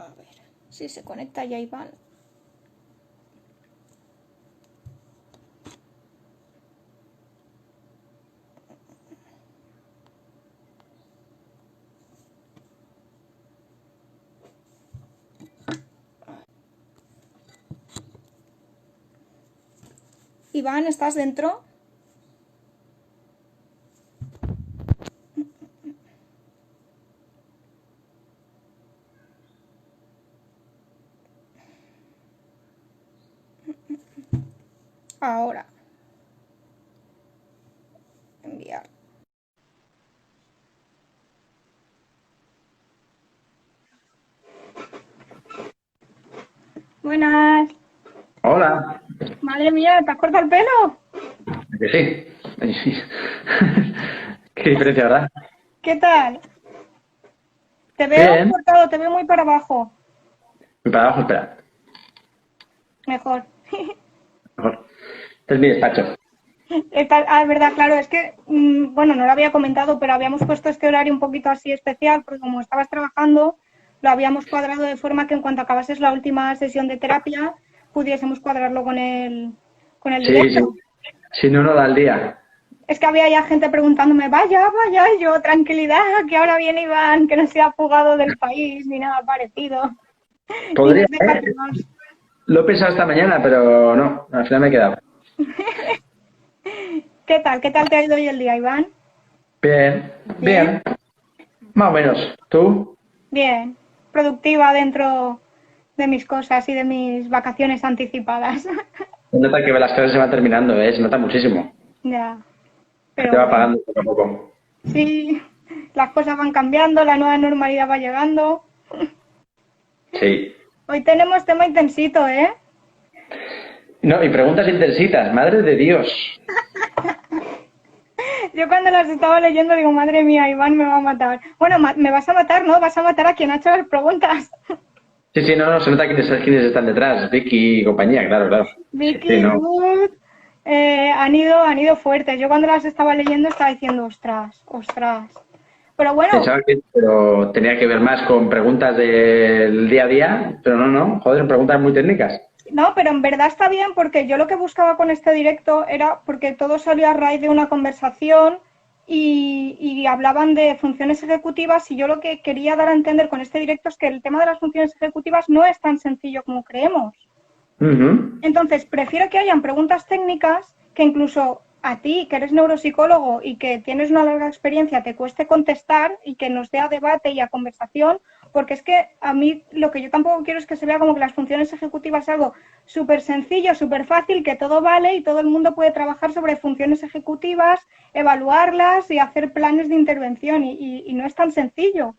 A ver si se conecta ya Iván. Iván, ¿estás dentro? Ahora. Enviar. Buenas. Hola, Madre mía, ¿te has cortado el pelo? que sí. Qué diferencia, ¿verdad? ¿Qué tal? Te veo Bien. cortado, te veo muy para abajo. Y para abajo, espera. Mejor. Mejor. Este es mi despacho. Es verdad, claro, es que, bueno, no lo había comentado, pero habíamos puesto este horario un poquito así especial, porque como estabas trabajando, lo habíamos cuadrado de forma que en cuanto acabases la última sesión de terapia, pudiésemos cuadrarlo con el Sí, sí. directo. Si no, no da el día. Es que había ya gente preguntándome, vaya, vaya, y yo, tranquilidad, que ahora viene Iván, que no se ha fugado del país, ni nada parecido, ni Podría, nos deja tirados. Lo he pensado esta mañana, pero no, al final me he quedado. ¿Qué tal? ¿Qué tal te ha ido hoy el día, Iván? Bien, Bien, bien. Más o menos. ¿Tú? bien. Productiva dentro de mis cosas y de mis vacaciones anticipadas. Se nota que las clases se van terminando, ¿eh? Se nota muchísimo. Ya, Se pero va bueno. apagando poco a poco. Sí, las cosas van cambiando, la nueva normalidad va llegando. Sí. Hoy tenemos tema intensito, ¿eh? No, y preguntas intensitas, madre de Dios. Yo cuando las estaba leyendo digo, madre mía, Iván me va a matar. Bueno, me vas a matar, ¿no? Vas a matar a quien ha hecho las preguntas. Sí, sí, no, no, se nota quiénes están detrás. Vicky y compañía, claro, claro. Sí, sí, Vicky, no. Ruth, han ido fuertes. Yo cuando las estaba leyendo estaba diciendo, ostras, ostras. Pero bueno, Pensaba que pero tenía que ver más con preguntas del día a día, pero no, no, joder, preguntas muy técnicas. no, pero en verdad está bien porque yo lo que buscaba con este directo era porque todo salió a raíz de una conversación y hablaban de funciones ejecutivas y yo lo que quería dar a entender con este directo es que el tema de las funciones ejecutivas no es tan sencillo como creemos. Ujú. Entonces, prefiero que hayan preguntas técnicas que incluso a ti, que eres neuropsicólogo y que tienes una larga experiencia, te cueste contestar y que nos dé a debate y a conversación, porque es que a mí lo que yo tampoco quiero es que se vea como que las funciones ejecutivas es algo súper sencillo, súper fácil, que todo vale y todo el mundo puede trabajar sobre funciones ejecutivas, evaluarlas y hacer planes de intervención y no es tan sencillo.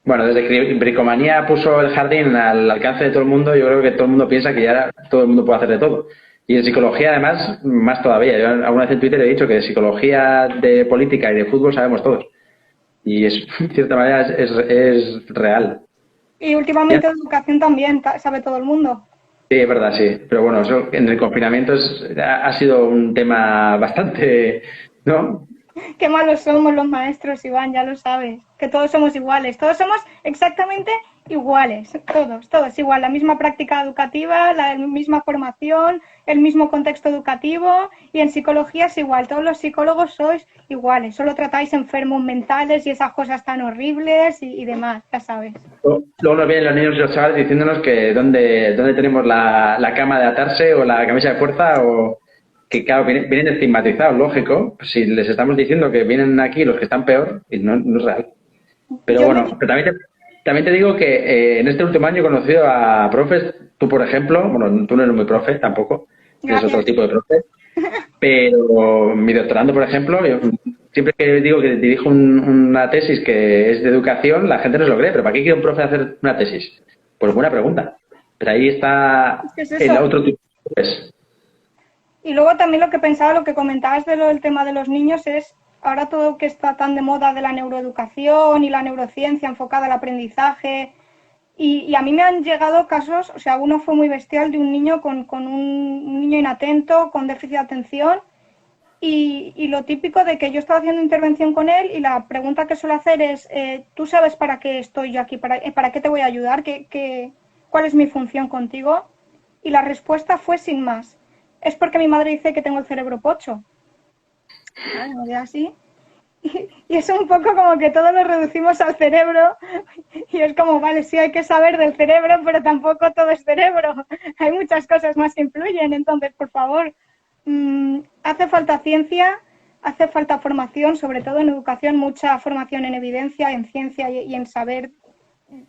Bueno, desde que Bricomanía puso el jardín al alcance de todo el mundo, yo creo que todo el mundo piensa que ya todo el mundo puede hacer de todo. Y en psicología, además, más todavía. Yo alguna vez en Twitter he dicho que de psicología, de política y de fútbol sabemos todos. Y es, de cierta manera es real. Y Ya. últimamente educación también, sabe todo el mundo. Sí, es verdad, sí. Pero bueno, eso en el confinamiento ha sido un tema bastante, ¿no? Qué malos somos los maestros, Iván, ya lo sabes. Que todos somos iguales, todos somos exactamente iguales, todos igual. La misma práctica educativa, la misma formación, el mismo contexto educativo y en psicología es igual. Todos los psicólogos sois iguales, solo tratáis enfermos mentales y esas cosas tan horribles y demás, ya sabes. Luego nos vienen los niños y los chavales diciéndonos que dónde tenemos la cama de atarse o la camisa de fuerza o que claro, vienen estigmatizados, lógico. Pues si les estamos diciendo que vienen aquí los que están peor, y no, no es real. Pero Yo me... bueno, pero también te digo que en este último año he conocido a profes, tú por ejemplo, bueno, tú no eres muy profe tampoco, eres otro Gracias. tipo de profe, pero mi doctorando, por ejemplo, yo siempre que digo que dirijo una tesis que es de educación, la gente no se lo cree, pero ¿para qué quiere un profe hacer una tesis? Pues buena pregunta. Pero ahí está Es que es el eso. otro tipo de profes. Y luego también lo que pensaba, lo que comentabas del tema de los niños es, ahora todo que está tan de moda de la neuroeducación y la neurociencia enfocada al aprendizaje, y a mí me han llegado casos, o sea, uno fue muy bestial de un niño con un niño inatento, con déficit de atención, Y lo típico de que yo estaba haciendo intervención con él y la pregunta que suelo hacer es, ¿tú sabes para qué estoy yo aquí? ¿Para qué te voy a ayudar? ¿Cuál es mi función contigo? Y la respuesta fue sin más. Es porque mi madre dice que tengo el cerebro pocho. ¿Vale? Me quedé así. Y es un poco como que todo lo reducimos al cerebro y es como, vale, sí hay que saber del cerebro, pero tampoco todo es cerebro. Hay muchas cosas más que influyen, entonces, por favor, hace falta ciencia, hace falta formación, sobre todo en educación, mucha formación en evidencia, en ciencia y en saber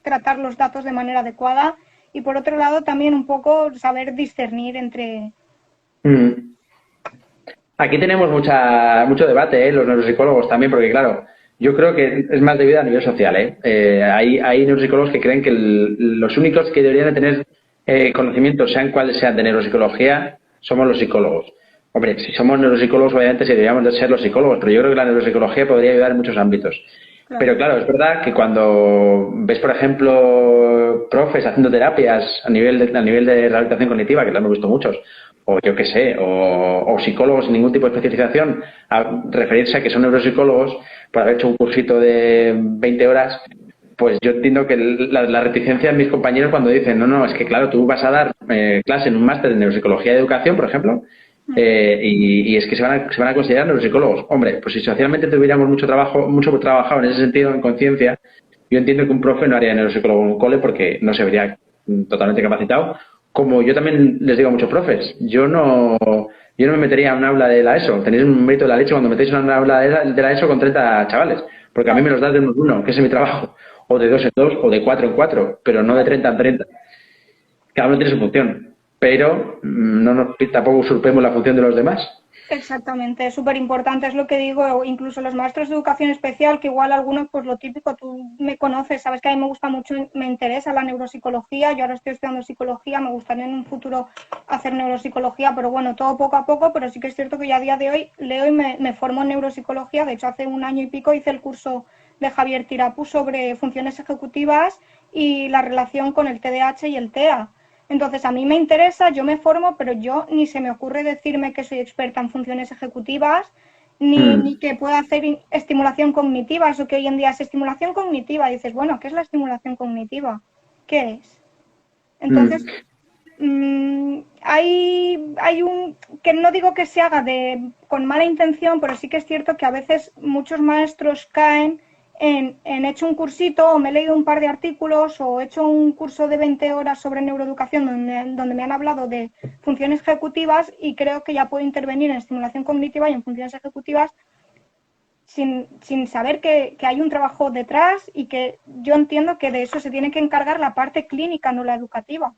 tratar los datos de manera adecuada. Y por otro lado, también un poco saber discernir entre... Aquí tenemos mucho debate, los neuropsicólogos también, porque claro, yo creo que es más debido a nivel social. Hay neuropsicólogos que creen que los únicos que deberían de tener conocimientos, sean cuáles sean, de neuropsicología, somos los psicólogos. Hombre, si somos neuropsicólogos, obviamente sí deberíamos de ser los psicólogos, pero yo creo que la neuropsicología podría ayudar en muchos ámbitos. Claro. Pero claro, es verdad que cuando ves, por ejemplo, profes haciendo terapias a nivel de rehabilitación cognitiva, que lo hemos visto muchos, o yo qué sé, o psicólogos sin ningún tipo de especialización, a referirse a que son neuropsicólogos por haber hecho un cursito de 20 horas, pues yo entiendo que la reticencia de mis compañeros cuando dicen, no, es que claro, tú vas a dar clase en un máster de neuropsicología de educación, por ejemplo, y es que se van a considerar neuropsicólogos. Hombre, pues si socialmente tuviéramos mucho trabajado en ese sentido, en conciencia, yo entiendo que un profe no haría neuropsicólogo en un cole porque no se vería totalmente capacitado. Como yo también les digo a muchos profes, yo no me metería en un aula de la ESO. Tenéis un mérito de la leche cuando metéis en una aula de la ESO con 30 chavales, porque a mí me los das de 1 en 1, que ese es mi trabajo, o de 2 en 2, o de 4 en 4, pero no de 30 en 30. Cada uno tiene su función, pero tampoco usurpemos la función de los demás. Exactamente, es súper importante, es lo que digo, incluso los maestros de educación especial, que igual algunos, pues lo típico, tú me conoces, sabes que a mí me gusta mucho, me interesa la neuropsicología, yo ahora estoy estudiando psicología, me gustaría en un futuro hacer neuropsicología, pero bueno, todo poco a poco, pero sí que es cierto que ya a día de hoy leo y me formo en neuropsicología, de hecho hace 1 año y pico hice el curso de Javier Tirapú sobre funciones ejecutivas y la relación con el TDAH y el TEA. Entonces, a mí me interesa, yo me formo, pero yo ni se me ocurre decirme que soy experta en funciones ejecutivas, ni que pueda hacer estimulación cognitiva, eso que hoy en día es estimulación cognitiva. Y dices, bueno, ¿qué es la estimulación cognitiva? ¿Qué es? Entonces, hay un, que no digo que se haga con mala intención, pero sí que es cierto que a veces muchos maestros caen en hecho un cursito o me he leído un par de artículos o he hecho un curso de 20 horas sobre neuroeducación donde me han hablado de funciones ejecutivas y creo que ya puedo intervenir en estimulación cognitiva y en funciones ejecutivas sin saber que hay un trabajo detrás y que yo entiendo que de eso se tiene que encargar la parte clínica, no la educativa.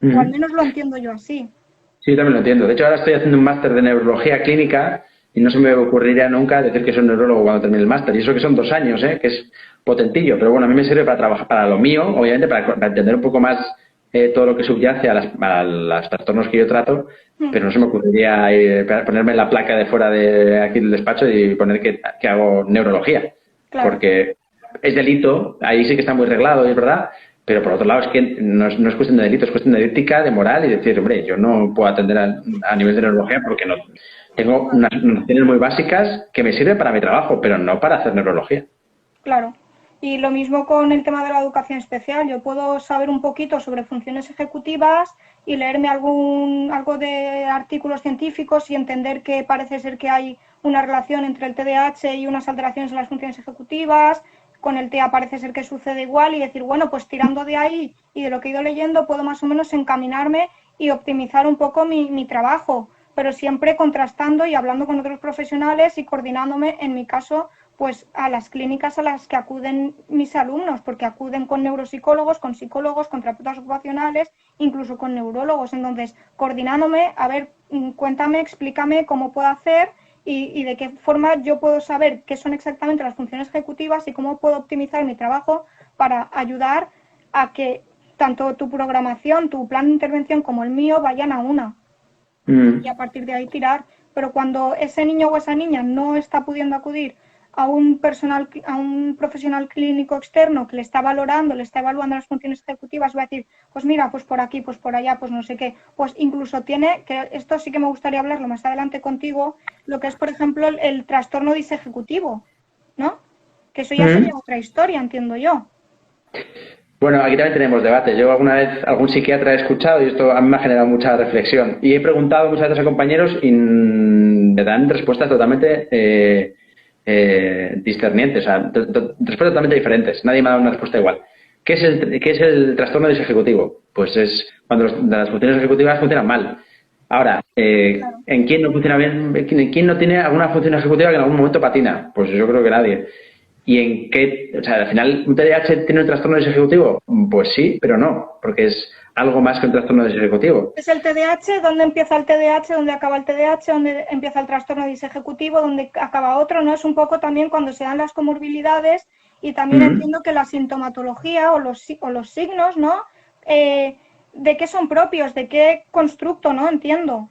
O al menos lo entiendo yo así. Sí, yo también lo entiendo. De hecho, ahora estoy haciendo un máster de neurología clínica y no se me ocurriría nunca decir que soy neurólogo cuando termine el máster. Y eso que son 2 años, que es potentillo. Pero bueno, a mí me sirve para trabajar, para lo mío, obviamente, para entender un poco más todo lo que subyace a los trastornos que yo trato. Pero no se me ocurriría ponerme la placa de fuera de aquí del despacho y poner que hago neurología. Claro. Porque es delito, ahí sí que está muy reglado, es verdad. Pero por otro lado es que no es cuestión de delito, es cuestión de ética, de moral y decir, hombre, yo no puedo atender a nivel de neurología porque no tengo unas nociones muy básicas que me sirven para mi trabajo, pero no para hacer neurología. Claro. Y lo mismo con el tema de la educación especial. Yo puedo saber un poquito sobre funciones ejecutivas y leerme algo de artículos científicos y entender que parece ser que hay una relación entre el TDAH y unas alteraciones en las funciones ejecutivas. Con el TEA parece ser que sucede igual y decir, bueno, pues tirando de ahí y de lo que he ido leyendo puedo más o menos encaminarme y optimizar un poco mi trabajo, pero siempre contrastando y hablando con otros profesionales y coordinándome, en mi caso, pues a las clínicas a las que acuden mis alumnos, porque acuden con neuropsicólogos, con psicólogos, con terapeutas ocupacionales, incluso con neurólogos. Entonces, coordinándome, a ver, cuéntame, explícame cómo puedo hacer y de qué forma yo puedo saber qué son exactamente las funciones ejecutivas y cómo puedo optimizar mi trabajo para ayudar a que tanto tu programación, tu plan de intervención como el mío vayan a una. Y a partir de ahí tirar. Pero cuando ese niño o esa niña no está pudiendo acudir a un profesional clínico externo que le está valorando, le está evaluando las funciones ejecutivas, va a decir, pues mira, pues por aquí, pues por allá, pues no sé qué. Pues incluso tiene, que esto sí que me gustaría hablarlo más adelante contigo, lo que es, por ejemplo, el trastorno disejecutivo, ¿no? Que eso ya sería otra historia, entiendo yo. Bueno, aquí también tenemos debates. Yo alguna vez algún psiquiatra he escuchado y esto a mí me ha generado mucha reflexión. Y he preguntado muchas veces a compañeros y me dan respuestas totalmente discernientes, o sea, respuestas totalmente diferentes. Nadie me ha dado una respuesta igual. ¿Qué es el trastorno disejecutivo? Pues es cuando las funciones ejecutivas funcionan mal. Ahora, Claro. ¿en quién no funciona bien? ¿En quién no tiene alguna función ejecutiva que en algún momento patina? Pues yo creo que nadie. ¿Y en qué? O sea, al final, ¿un TDAH tiene un trastorno disejecutivo? Pues sí, pero no, porque es algo más que un trastorno disejecutivo. Es el TDAH, ¿dónde empieza el TDAH? ¿Dónde acaba el TDAH? ¿Dónde empieza el trastorno disejecutivo? ¿Dónde acaba otro? ¿No? Es un poco también cuando se dan las comorbilidades y también entiendo que la sintomatología o los signos, ¿no? ¿De qué son propios? ¿De qué constructo? ¿No? Entiendo.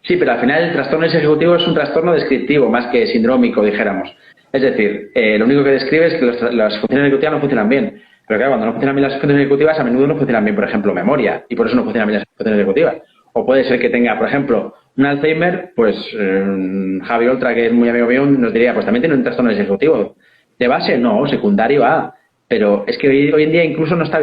Sí, pero al final el trastorno disejecutivo es un trastorno descriptivo más que sindrómico, dijéramos. Es decir, lo único que describe es que las funciones ejecutivas no funcionan bien. Pero claro, cuando no funcionan bien las funciones ejecutivas, a menudo no funcionan bien, por ejemplo, memoria, y por eso no funcionan bien las funciones ejecutivas. O puede ser que tenga, por ejemplo, un Alzheimer, pues Javi Oltra, que es muy amigo mío, nos diría, pues también tiene un trastorno disejecutivo. De base, no, secundario A. Pero es que hoy en día incluso no está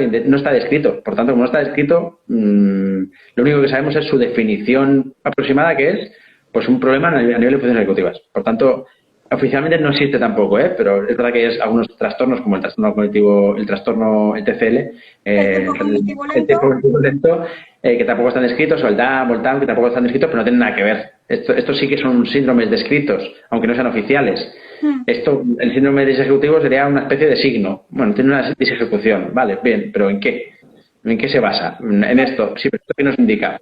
descrito. Por tanto, como no está descrito, lo único que sabemos es su definición aproximada, que es pues un problema a nivel de funciones ejecutivas. Por tanto, oficialmente no existe tampoco, pero es verdad que hay algunos trastornos como el trastorno cognitivo, el TCL, El tipo cognitivo el lento. tipo cognitivo lento, que tampoco están descritos, o el DAM o el TAM, que tampoco están descritos, pero no tienen nada que ver. Estos sí que son síndromes descritos, aunque no sean oficiales. El síndrome disejecutivo sería una especie de signo. Bueno, tiene una disejecución, vale, bien, pero ¿en qué? ¿En qué se basa? En esto, sí, pero ¿esto qué nos indica?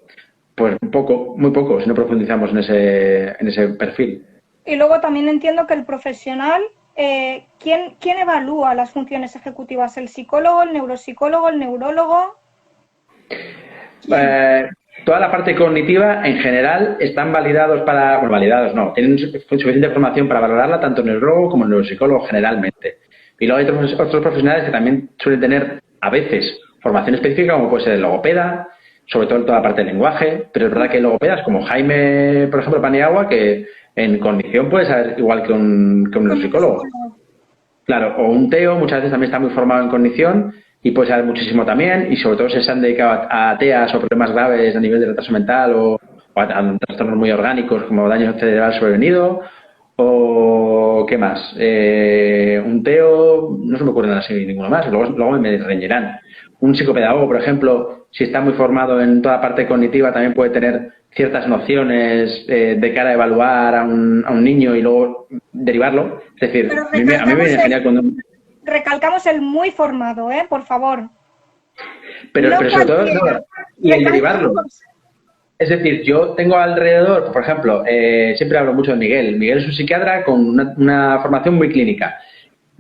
Pues poco, muy poco, si no profundizamos en ese perfil. Y luego también entiendo que el profesional, ¿quién evalúa las funciones ejecutivas? ¿El psicólogo, el neuropsicólogo, el neurólogo? Toda la parte cognitiva, en general, están validados validados no, tienen suficiente información para valorarla tanto el neurólogo como el neuropsicólogo generalmente. Y luego hay otros profesionales que también suelen tener, a veces, formación específica, como puede ser el logopeda, sobre todo en toda la parte del lenguaje, pero es verdad que hay logopedas como Jaime, por ejemplo, Paniagua, que en cognición puede saber igual que un neuropsicólogo. Claro, o un TEO muchas veces también está muy formado en cognición y puede saber muchísimo también, y sobre todo si se han dedicado a TEAs o problemas graves a nivel de retraso mental o a trastornos muy orgánicos como daño cerebral sobrevenido, o ¿qué más? Un TEO, no se me ocurre nada así ninguno más, luego me reñirán. Un psicopedagogo, por ejemplo, si está muy formado en toda la parte cognitiva, también puede tener ciertas nociones de cara a evaluar a un niño y luego derivarlo. Es decir, a mí me viene genial cuando... Recalcamos el muy formado, por favor. Pero sobre todo, no, y el derivarlo. Es decir, yo tengo alrededor, por ejemplo, siempre hablo mucho de Miguel. Miguel es un psiquiatra con una formación muy clínica,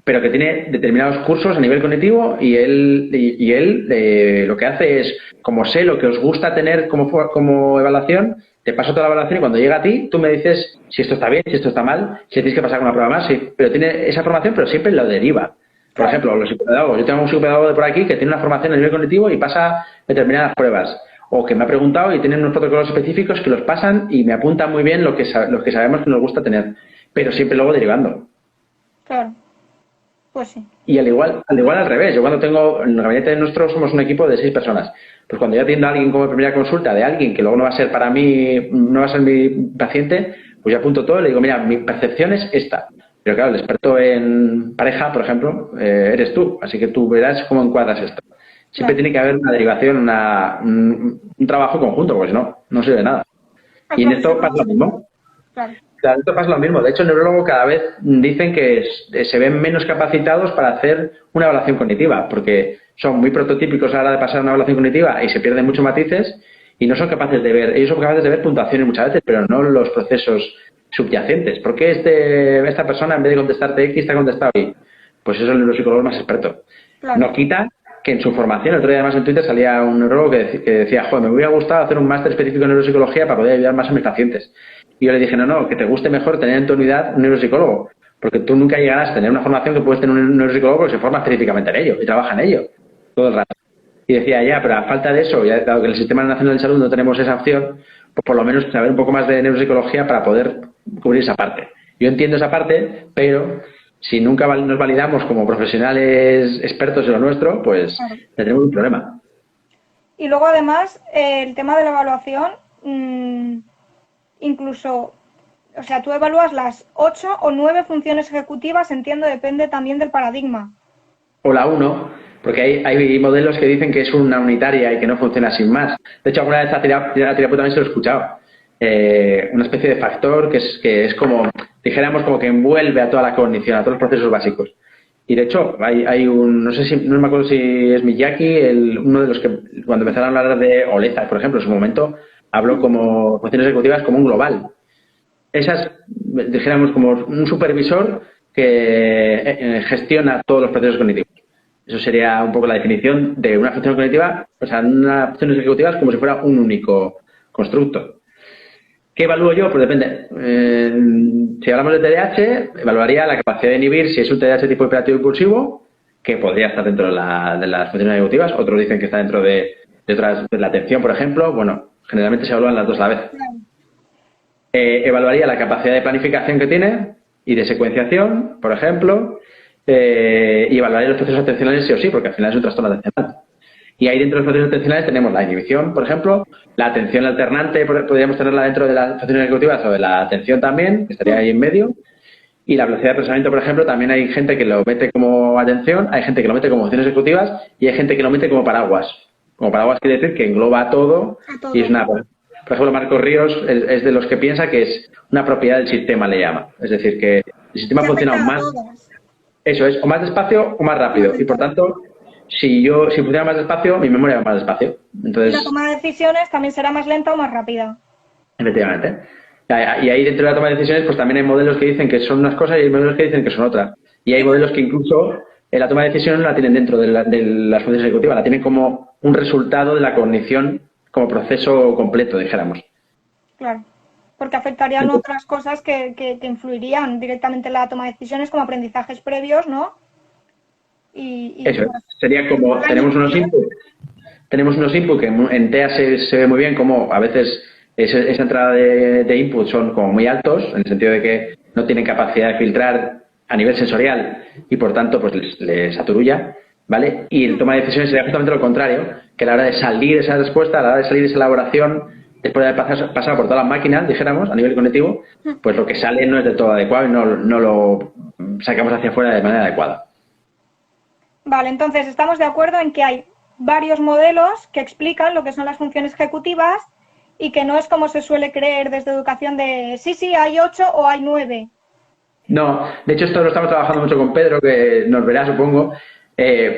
pero que tiene determinados cursos a nivel cognitivo y él lo que hace es, como sé lo que os gusta tener como evaluación, te paso toda la evaluación y cuando llega a ti, tú me dices si esto está bien, si esto está mal, si tienes que pasar con una prueba más, sí, pero tiene esa formación, pero siempre lo deriva. Por ejemplo, los psicopedagogos. Yo tengo un psicopedagogo de por aquí que tiene una formación a nivel cognitivo y pasa determinadas pruebas. O que me ha preguntado y tienen unos protocolos específicos que los pasan y me apuntan muy bien lo que sabemos que nos gusta tener. Pero siempre luego derivando. Claro. Pues sí. Y al igual al revés. Yo cuando tengo, en el gabinete nuestro somos un equipo de 6 personas. Pues cuando yo atiendo a alguien como primera consulta de alguien que luego no va a ser para mí, no va a ser mi paciente, pues yo apunto todo y le digo, mira, mi percepción es esta. Pero claro, el experto en pareja, por ejemplo, eres tú. Así que tú verás cómo encuadras esto. Siempre tiene que haber una derivación, un trabajo conjunto, porque si no sirve de nada. Y en esto pasa lo mismo. Claro, esto pasa lo mismo. De hecho, el neurólogo cada vez dicen que se ven menos capacitados para hacer una evaluación cognitiva, porque son muy prototípicos a la hora de pasar una evaluación cognitiva y se pierden muchos matices y no son capaces de ver. Ellos son capaces de ver puntuaciones muchas veces, pero no los procesos subyacentes. ¿Por qué esta persona, en vez de contestarte X, te ha contestado Y? Pues eso es el neuropsicólogo más experto. Claro. No quita que en su formación, el otro día además en Twitter salía un neurólogo que decía, joder, me hubiera gustado hacer un máster específico en neuropsicología para poder ayudar más a mis pacientes. Y yo le dije, no, que te guste mejor tener en tu unidad un neuropsicólogo, Porque tú nunca llegarás a tener una formación que puedes tener un neuropsicólogo que se forma específicamente en ello y trabaja en ello todo el rato. Y decía, ya, pero a falta de eso, ya dado que en el Sistema Nacional de Salud no tenemos esa opción, pues por lo menos saber un poco más de neuropsicología para poder cubrir esa parte. Yo entiendo esa parte, pero si nunca nos validamos como profesionales expertos en lo nuestro, pues tendremos un problema. Y luego, además, el tema de la evaluación, incluso, o sea, tú evalúas las 8 o 9 funciones ejecutivas, entiendo, depende también del paradigma. O la 1, porque hay modelos que dicen que es una unitaria y que no funciona sin más. De hecho, alguna vez a terapeuta también se lo he escuchado. Una especie de factor que es como, dijéramos, como que envuelve a toda la cognición, a todos los procesos básicos. Y de hecho, hay un, no me acuerdo si es Miyaki, uno de los que cuando empezaron a hablar de Oleza, por ejemplo, en su momento, habló como funciones ejecutivas como un global. Esas, dijéramos, como un supervisor que gestiona todos los procesos cognitivos. Eso sería un poco la definición de una función cognitiva, o sea, unas funciones ejecutivas como si fuera un único constructo. ¿Qué evalúo yo? Pues depende. Si hablamos de TDAH, evaluaría la capacidad de inhibir si es un TDAH tipo hiperactivo impulsivo, que podría estar dentro de las funciones ejecutivas. Otros dicen que está dentro de otras, de la atención, por ejemplo. Bueno, generalmente se evalúan las dos a la vez. Evaluaría la capacidad de planificación que tiene y de secuenciación, por ejemplo. Y evaluaría los procesos atencionales sí o sí, porque al final es un trastorno atencional. Y ahí dentro de los procesos atencionales tenemos la inhibición, por ejemplo, la atención alternante, podríamos tenerla dentro de las funciones ejecutivas o de la atención también, que estaría ahí en medio. Y la velocidad de procesamiento, por ejemplo, también hay gente que lo mete como atención, hay gente que lo mete como funciones ejecutivas y hay gente que lo mete como paraguas. Como paraguas quiere decir que engloba todo. Y es una... Por ejemplo, Marcos Ríos es de los que piensa que es una propiedad del sistema, le llama. Es decir, que el sistema funciona más... Eso es, o más despacio o más rápido. Y por tanto... Si pusiera más despacio, mi memoria va más despacio. Entonces, la toma de decisiones también será más lenta o más rápida. Efectivamente. Y ahí dentro de la toma de decisiones, pues también hay modelos que dicen que son unas cosas y hay modelos que dicen que son otras. Y hay modelos que incluso la toma de decisiones no la tienen dentro de las funciones ejecutivas, la tienen como un resultado de la cognición como proceso completo, dijéramos. Claro, porque afectarían otras cosas que influirían directamente en la toma de decisiones, como aprendizajes previos, ¿no? Eso sería como tenemos unos inputs que en TEA se ve muy bien como a veces esa entrada de input son como muy altos en el sentido de que no tienen capacidad de filtrar a nivel sensorial y por tanto pues les aturulla, ¿vale? Y el toma de decisiones sería justamente lo contrario, que a la hora de salir esa respuesta, a la hora de salir esa elaboración, después de haber pasado por todas las máquinas, dijéramos, a nivel cognitivo, pues lo que sale no es del todo adecuado y no lo sacamos hacia afuera de manera adecuada. Vale, entonces estamos de acuerdo en que hay varios modelos que explican lo que son las funciones ejecutivas y que no es como se suele creer desde educación de sí, hay 8 o hay 9. No, de hecho esto lo estamos trabajando mucho con Pedro, que nos verá, supongo,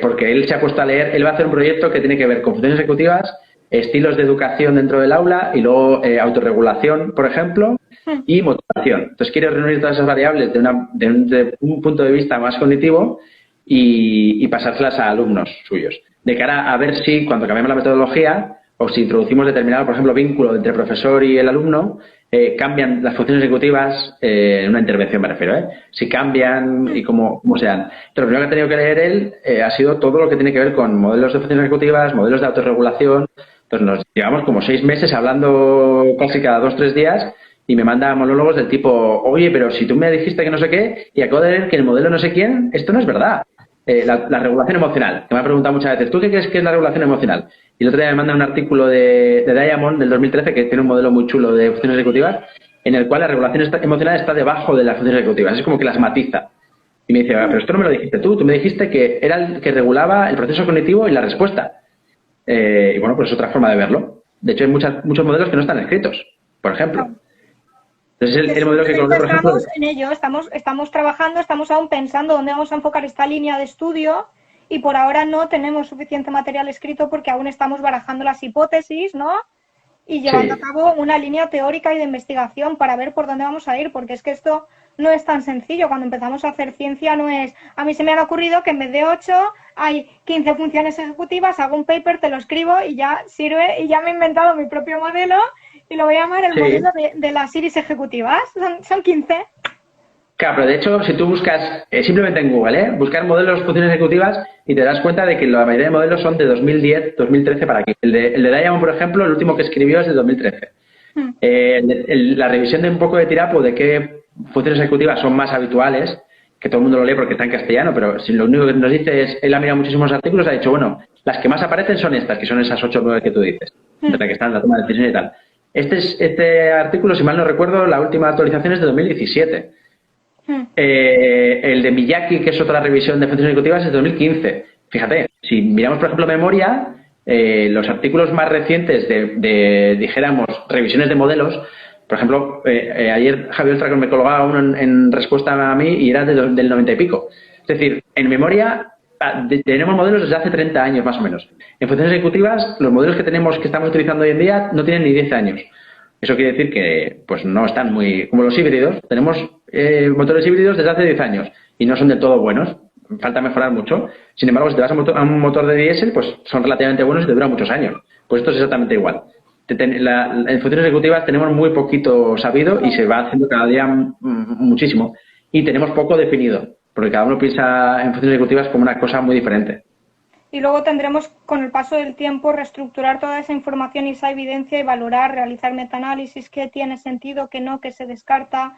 porque él se ha puesto a leer, él va a hacer un proyecto que tiene que ver con funciones ejecutivas, estilos de educación dentro del aula y luego autorregulación, por ejemplo, y motivación. Entonces quiere reunir todas esas variables de un punto de vista más cognitivo y pasárselas a alumnos suyos, de cara a ver si cuando cambiamos la metodología o si introducimos determinado, por ejemplo, vínculo entre el profesor y el alumno, cambian las funciones ejecutivas en una intervención, me refiero, si cambian y cómo se dan. Entonces, lo primero que ha tenido que leer él ha sido todo lo que tiene que ver con modelos de funciones ejecutivas, modelos de autorregulación. Entonces nos llevamos como 6 meses hablando casi cada 2 o 3 días y me manda monólogos del tipo, oye, pero si tú me dijiste que no sé qué y acabo de leer que el modelo no sé quién, esto no es verdad. La regulación emocional, que me ha preguntado muchas veces, ¿tú qué crees que es la regulación emocional? Y el otro día me manda un artículo de Diamond del 2013 que tiene un modelo muy chulo de funciones ejecutivas en el cual la regulación emocional está debajo de las funciones ejecutivas, es como que las matiza. Y me dice, pero esto no me lo dijiste tú me dijiste que era el que regulaba el proceso cognitivo y la respuesta. Y bueno, pues es otra forma de verlo. De hecho, hay muchos modelos que no están escritos, por ejemplo. Entonces, el modelo que coloqué, por ejemplo... Estamos en ello, estamos trabajando, estamos aún pensando dónde vamos a enfocar esta línea de estudio y por ahora no tenemos suficiente material escrito porque aún estamos barajando las hipótesis, ¿no? Y llevando a cabo una línea teórica y de investigación para ver por dónde vamos a ir, porque es que esto no es tan sencillo. Cuando empezamos a hacer ciencia no es... A mí se me ha ocurrido que en vez de 8 hay 15 funciones ejecutivas, hago un paper, te lo escribo y ya sirve y ya me he inventado mi propio modelo y lo voy a llamar el modelo de las iris ejecutivas. Son 15. Claro, pero de hecho, si tú buscas simplemente en Google, buscar modelos de funciones ejecutivas y te das cuenta de que la mayoría de modelos son de 2010, 2013 para aquí. El de Diamond, por ejemplo, el último que escribió es de 2013. La revisión de un poco de Tirapo de qué funciones ejecutivas son más habituales, que todo el mundo lo lee porque está en castellano, pero si lo único que nos dice es, él ha mirado muchísimos artículos, ha dicho, bueno, las que más aparecen son estas, que son esas 8 o 9 que tú dices, de las que están en la toma de decisiones y tal. Este artículo, si mal no recuerdo, la última actualización es de 2017. El de Miyake, que es otra revisión de funciones ejecutivas, es de 2015. Fíjate, si miramos, por ejemplo, memoria, los artículos más recientes de dijéramos, revisiones de modelos, por ejemplo, ayer Javier Oltra me colgaba uno en respuesta a mí y era del 90 y pico. Es decir, en memoria tenemos modelos desde hace 30 años más o menos. En funciones ejecutivas, los modelos que estamos utilizando hoy en día no tienen ni 10 años. Eso quiere decir que pues no están muy... Como los híbridos, tenemos motores híbridos desde hace 10 años y no son del todo buenos. Falta mejorar mucho. Sin embargo, si te vas a un motor de diésel, pues son relativamente buenos y te duran muchos años. Pues esto es exactamente igual. En funciones ejecutivas tenemos muy poquito sabido y se va haciendo cada día muchísimo. Y tenemos poco definido, porque cada uno piensa en funciones ejecutivas como una cosa muy diferente. Y luego tendremos, con el paso del tiempo, reestructurar toda esa información y esa evidencia y valorar, realizar metaanálisis, qué tiene sentido, qué no, qué se descarta.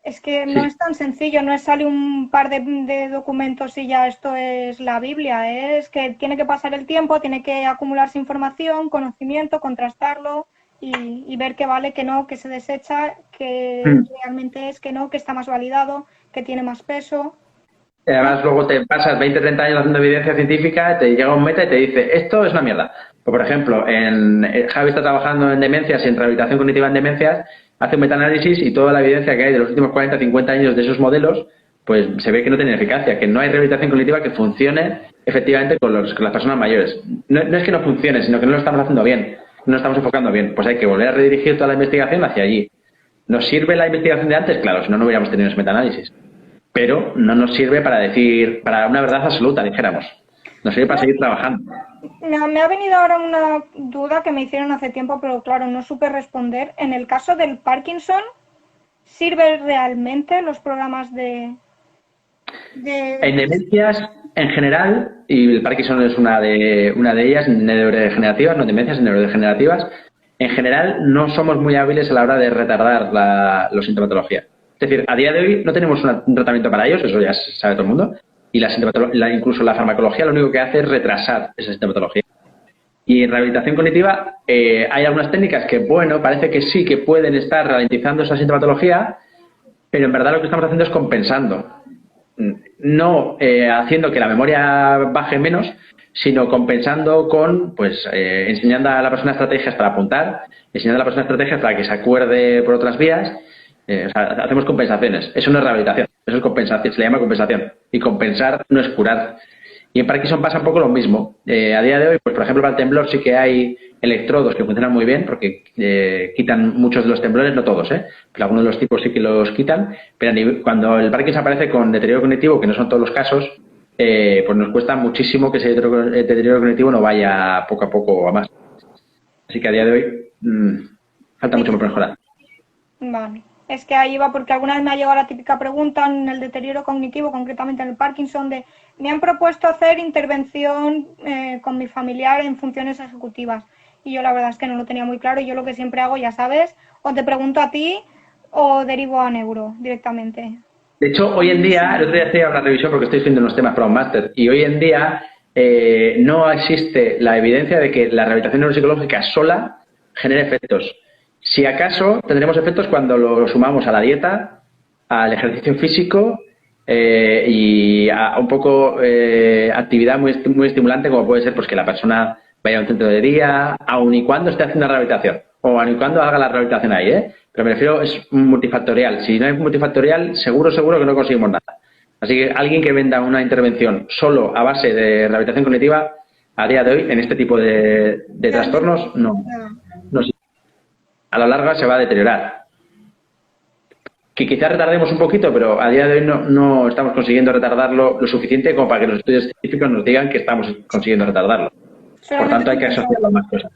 Es que no es tan sencillo, no es sale un par de documentos y ya esto es la Biblia. Es que tiene que pasar el tiempo, tiene que acumularse información, conocimiento, contrastarlo y ver qué vale, qué no, qué se desecha, qué realmente es, qué no, qué está más validado, qué tiene más peso. Además, luego te pasas 20, 30 años haciendo evidencia científica, te llega un meta y te dice, esto es una mierda. O, por ejemplo, Javi está trabajando en demencias y en rehabilitación cognitiva en demencias, hace un metaanálisis y toda la evidencia que hay de los últimos 40, 50 años de esos modelos, pues se ve que no tiene eficacia, que no hay rehabilitación cognitiva que funcione efectivamente con las personas mayores. No es que no funcione, sino que no lo estamos haciendo bien, no lo estamos enfocando bien. Pues hay que volver a redirigir toda la investigación hacia allí. ¿Nos sirve la investigación de antes? Claro, si no, no hubiéramos tenido ese metaanálisis. Pero no nos sirve para una verdad absoluta, dijéramos. Nos sirve para seguir trabajando. Me ha venido ahora una duda que me hicieron hace tiempo, pero claro, no supe responder. En el caso del Parkinson, ¿sirven realmente los programas de...? En demencias, en general, y el Parkinson es una de ellas, neurodegenerativas, no demencias, neurodegenerativas, en general no somos muy hábiles a la hora de retardar la sintomatología. Es decir, a día de hoy no tenemos un tratamiento para ellos, eso ya sabe todo el mundo, y incluso la farmacología lo único que hace es retrasar esa sintomatología. Y en rehabilitación cognitiva hay algunas técnicas que, bueno, parece que sí que pueden estar ralentizando esa sintomatología, pero en verdad lo que estamos haciendo es compensando. No haciendo que la memoria baje menos, sino compensando con, pues, enseñando a la persona estrategias para apuntar, enseñando a la persona estrategias para que se acuerde por otras vías. O sea, hacemos compensaciones. Eso no es rehabilitación, eso es compensación, se le llama compensación. Y compensar no es curar. Y en Parkinson pasa un poco lo mismo. A día de hoy, pues por ejemplo, para el temblor sí que hay electrodos que funcionan muy bien porque quitan muchos de los temblores, no todos, pero algunos de los tipos sí que los quitan. Pero cuando el Parkinson aparece con deterioro cognitivo, que no son todos los casos, pues nos cuesta muchísimo que ese deterioro cognitivo no vaya poco a poco a más. Así que a día de hoy falta mucho por mejorar. Vale. Es que ahí va, porque alguna vez me ha llegado la típica pregunta en el deterioro cognitivo, concretamente en el Parkinson, de me han propuesto hacer intervención con mi familiar en funciones ejecutivas. Y yo la verdad es que no lo tenía muy claro. Y yo lo que siempre hago, ya sabes, o te pregunto a ti o derivo a neuro directamente. De hecho, hoy en día, el otro día hacía una revisión porque estoy haciendo unos temas para un máster, y hoy en día no existe la evidencia de que la rehabilitación neuropsicológica sola genere efectos. Si acaso tendremos efectos cuando lo sumamos a la dieta, al ejercicio físico y a un poco actividad muy estimulante, como puede ser pues que la persona vaya a un centro de día, aun y cuando esté haciendo rehabilitación, o aun y cuando haga la rehabilitación ahí, pero me refiero, es multifactorial. Si no es multifactorial, seguro que no conseguimos nada. Así que alguien que venda una intervención solo a base de rehabilitación cognitiva, a día de hoy, en este tipo de trastornos, no a la larga se va a deteriorar. Que quizás retardemos un poquito, pero a día de hoy no estamos consiguiendo retardarlo lo suficiente como para que los estudios científicos nos digan que estamos consiguiendo retardarlo. Por tanto, hay que asociarlo a más cosas.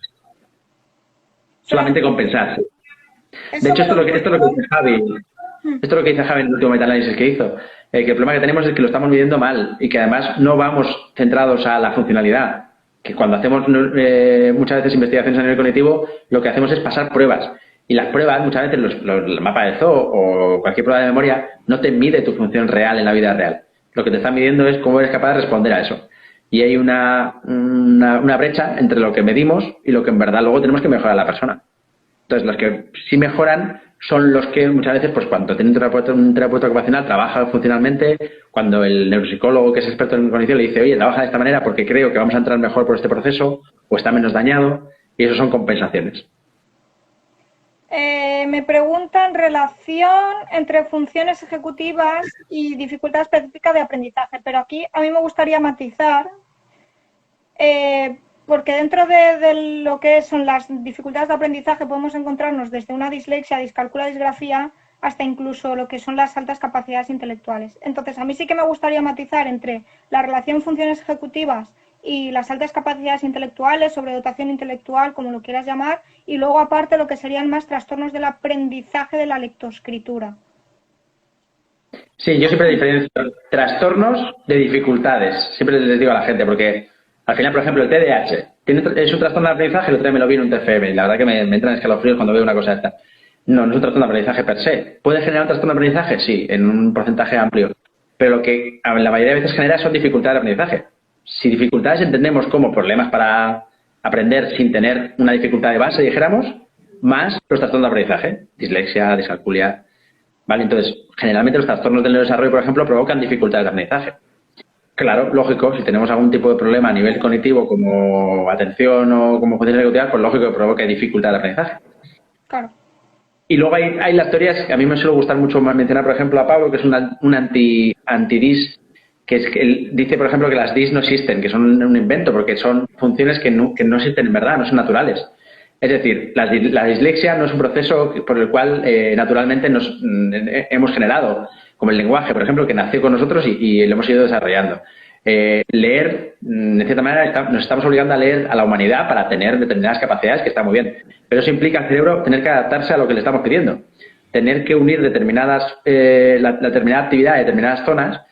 Solamente compensar. Sí. De hecho, esto es lo que dice Javi. Esto es lo que dice Javi en el último metaanálisis que hizo. Que el problema que tenemos es que lo estamos midiendo mal y que además no vamos centrados a la funcionalidad. Que cuando hacemos muchas veces investigaciones a nivel cognitivo, lo que hacemos es pasar pruebas. Y las pruebas, muchas veces el mapa de Zoo o cualquier prueba de memoria, no te mide tu función real en la vida real. Lo que te está midiendo es cómo eres capaz de responder a eso. Y hay una brecha entre lo que medimos y lo que en verdad luego tenemos que mejorar a la persona. Entonces, los que sí mejoran son los que muchas veces, pues cuando tienen un terapeuta ocupacional, trabaja funcionalmente, cuando el neuropsicólogo que es experto en cognición le dice, oye, trabaja de esta manera porque creo que vamos a entrar mejor por este proceso o está menos dañado, y eso son compensaciones. Me preguntan relación entre funciones ejecutivas y dificultad específica de aprendizaje, pero aquí a mí me gustaría matizar, porque dentro de lo que son las dificultades de aprendizaje podemos encontrarnos desde una dislexia, discalculia, disgrafía, hasta incluso lo que son las altas capacidades intelectuales. Entonces, a mí sí que me gustaría matizar entre la relación funciones ejecutivas y las altas capacidades intelectuales, sobredotación intelectual, como lo quieras llamar, y luego aparte lo que serían más trastornos del aprendizaje de la lectoescritura. Sí, yo siempre diferencio trastornos de dificultades. Siempre les digo a la gente, porque al final, por ejemplo, el TDAH es un trastorno de aprendizaje, el otro día me lo vi en un TFM, y la verdad que me entran escalofríos cuando veo una cosa esta. No es un trastorno de aprendizaje per se. ¿Puede generar un trastorno de aprendizaje? Sí, en un porcentaje amplio. Pero lo que la mayoría de veces genera son dificultades de aprendizaje. Si dificultades entendemos como problemas para aprender sin tener una dificultad de base, dijéramos, más los trastornos de aprendizaje, dislexia, discalculia, ¿vale? Entonces, generalmente los trastornos del neurodesarrollo, por ejemplo, provocan dificultades de aprendizaje. Claro, lógico, si tenemos algún tipo de problema a nivel cognitivo como atención o como función ejecutiva, pues lógico que provoque dificultad de aprendizaje. Claro. Y luego hay las teorías que a mí me suele gustar mucho mencionar, por ejemplo, a Pablo, que es un anti-DIS, que es que él dice, por ejemplo, que las DIS no existen, que son un invento, porque son funciones que no existen en verdad, no son naturales. Es decir, la dislexia no es un proceso por el cual naturalmente nos hemos generado, como el lenguaje, por ejemplo, que nació con nosotros y lo hemos ido desarrollando. Leer, de cierta manera, nos estamos obligando a leer a la humanidad para tener determinadas capacidades, que está muy bien. Pero eso implica al cerebro tener que adaptarse a lo que le estamos pidiendo. Tener que unir la determinada actividad de determinadas zonas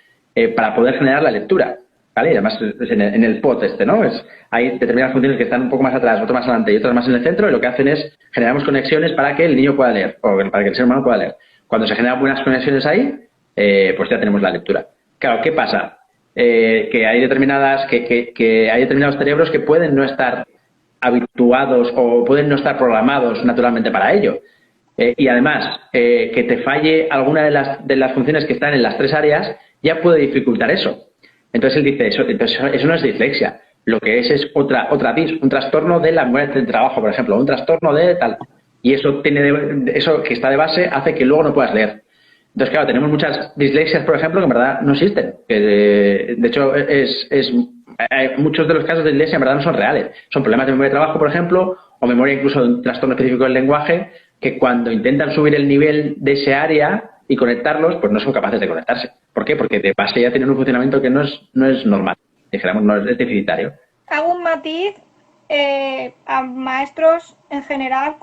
para poder generar la lectura. ¿Vale? Y además en el POT ¿no? Hay determinadas funciones que están un poco más atrás, otras más adelante y otras más en el centro, y lo que hacen es generamos conexiones para que el niño pueda leer, o para que el ser humano pueda leer. Cuando se generan buenas conexiones ahí, pues ya tenemos la lectura. Claro, ¿qué pasa? Que hay que hay determinados cerebros que pueden no estar habituados o pueden no estar programados naturalmente para ello. Y además, que te falle alguna de las funciones que están en las tres áreas ya puede dificultar eso. Entonces él dice, eso no es dislexia. Lo que es otra DIS, un trastorno de la memoria del trabajo, por ejemplo, un trastorno de tal. Y eso eso que está de base hace que luego no puedas leer. Entonces, claro, tenemos muchas dislexias, por ejemplo, que en verdad no existen. De hecho, muchos de los casos de dislexia en verdad no son reales. Son problemas de memoria de trabajo, por ejemplo, o memoria incluso de un trastorno específico del lenguaje, que cuando intentan subir el nivel de ese área y conectarlos, pues no son capaces de conectarse. ¿Por qué? Porque de base ya tienen un funcionamiento que no es normal. Dijéramos, no es deficitario. Hago un matiz a maestros en general,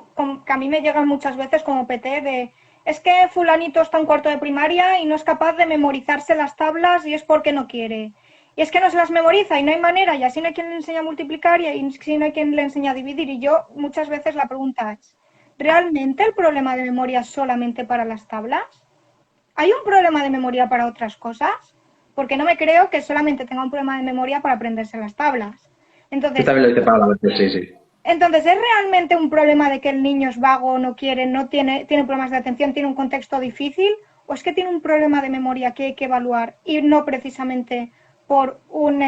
que a mí me llegan muchas veces como PT de... Es que fulanito está en cuarto de primaria y no es capaz de memorizarse las tablas y es porque no quiere. Y es que no se las memoriza y no hay manera, y así no hay quien le enseña a multiplicar y así no hay quien le enseña a dividir. Y yo muchas veces la pregunta es, ¿realmente el problema de memoria es solamente para las tablas? ¿Hay un problema de memoria para otras cosas? Porque no me creo que solamente tenga un problema de memoria para aprenderse las tablas. Entonces, también lo dice Pablo, sí. Entonces, ¿es realmente un problema de que el niño es vago, no quiere, no tiene problemas de atención, tiene un contexto difícil? ¿O es que tiene un problema de memoria que hay que evaluar y no precisamente por un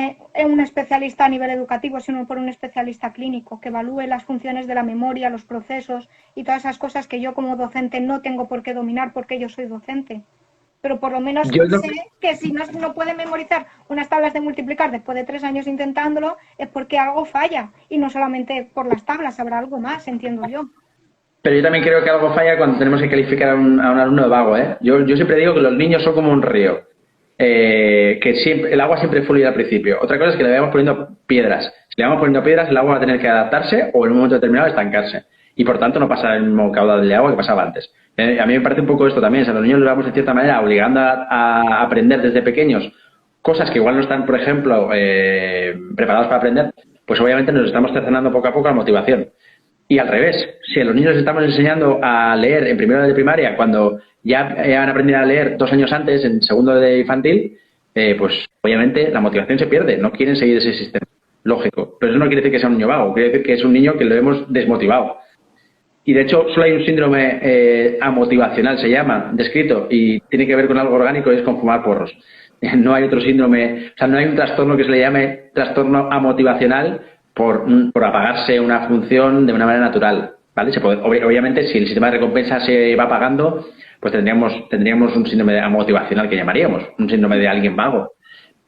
especialista a nivel educativo, sino por un especialista clínico que evalúe las funciones de la memoria, los procesos y todas esas cosas que yo como docente no tengo por qué dominar porque yo soy docente? Pero por lo menos sé que si no puede memorizar unas tablas de multiplicar después de 3 años intentándolo, es porque algo falla. Y no solamente por las tablas, habrá algo más, entiendo yo. Pero yo también creo que algo falla cuando tenemos que calificar a un alumno de vago, ¿eh? Yo siempre digo que los niños son como un río. El agua siempre fluye al principio. Otra cosa es que le vayamos poniendo piedras. Si le vamos poniendo piedras, el agua va a tener que adaptarse o en un momento determinado estancarse. Y por tanto no pasa el mismo caudal de agua que pasaba antes. A mí me parece un poco esto también. O sea, los niños los vamos de cierta manera obligando a aprender desde pequeños cosas que igual no están, por ejemplo, preparados para aprender, pues obviamente nos estamos cercenando poco a poco la motivación. Y al revés, si a los niños les estamos enseñando a leer en primero de primaria, cuando ya han aprendido a leer 2 años antes, en segundo de infantil, pues obviamente la motivación se pierde, no quieren seguir ese sistema. Lógico. Pero eso no quiere decir que sea un niño vago, quiere decir que es un niño que lo hemos desmotivado. Y de hecho, solo hay un síndrome amotivacional, se llama, descrito, y tiene que ver con algo orgánico, y es con fumar porros. No hay otro síndrome, o sea, no hay un trastorno que se le llame trastorno amotivacional por apagarse una función de una manera natural, ¿vale? Obviamente, si el sistema de recompensa se va apagando, pues tendríamos un síndrome amotivacional que llamaríamos, un síndrome de alguien vago.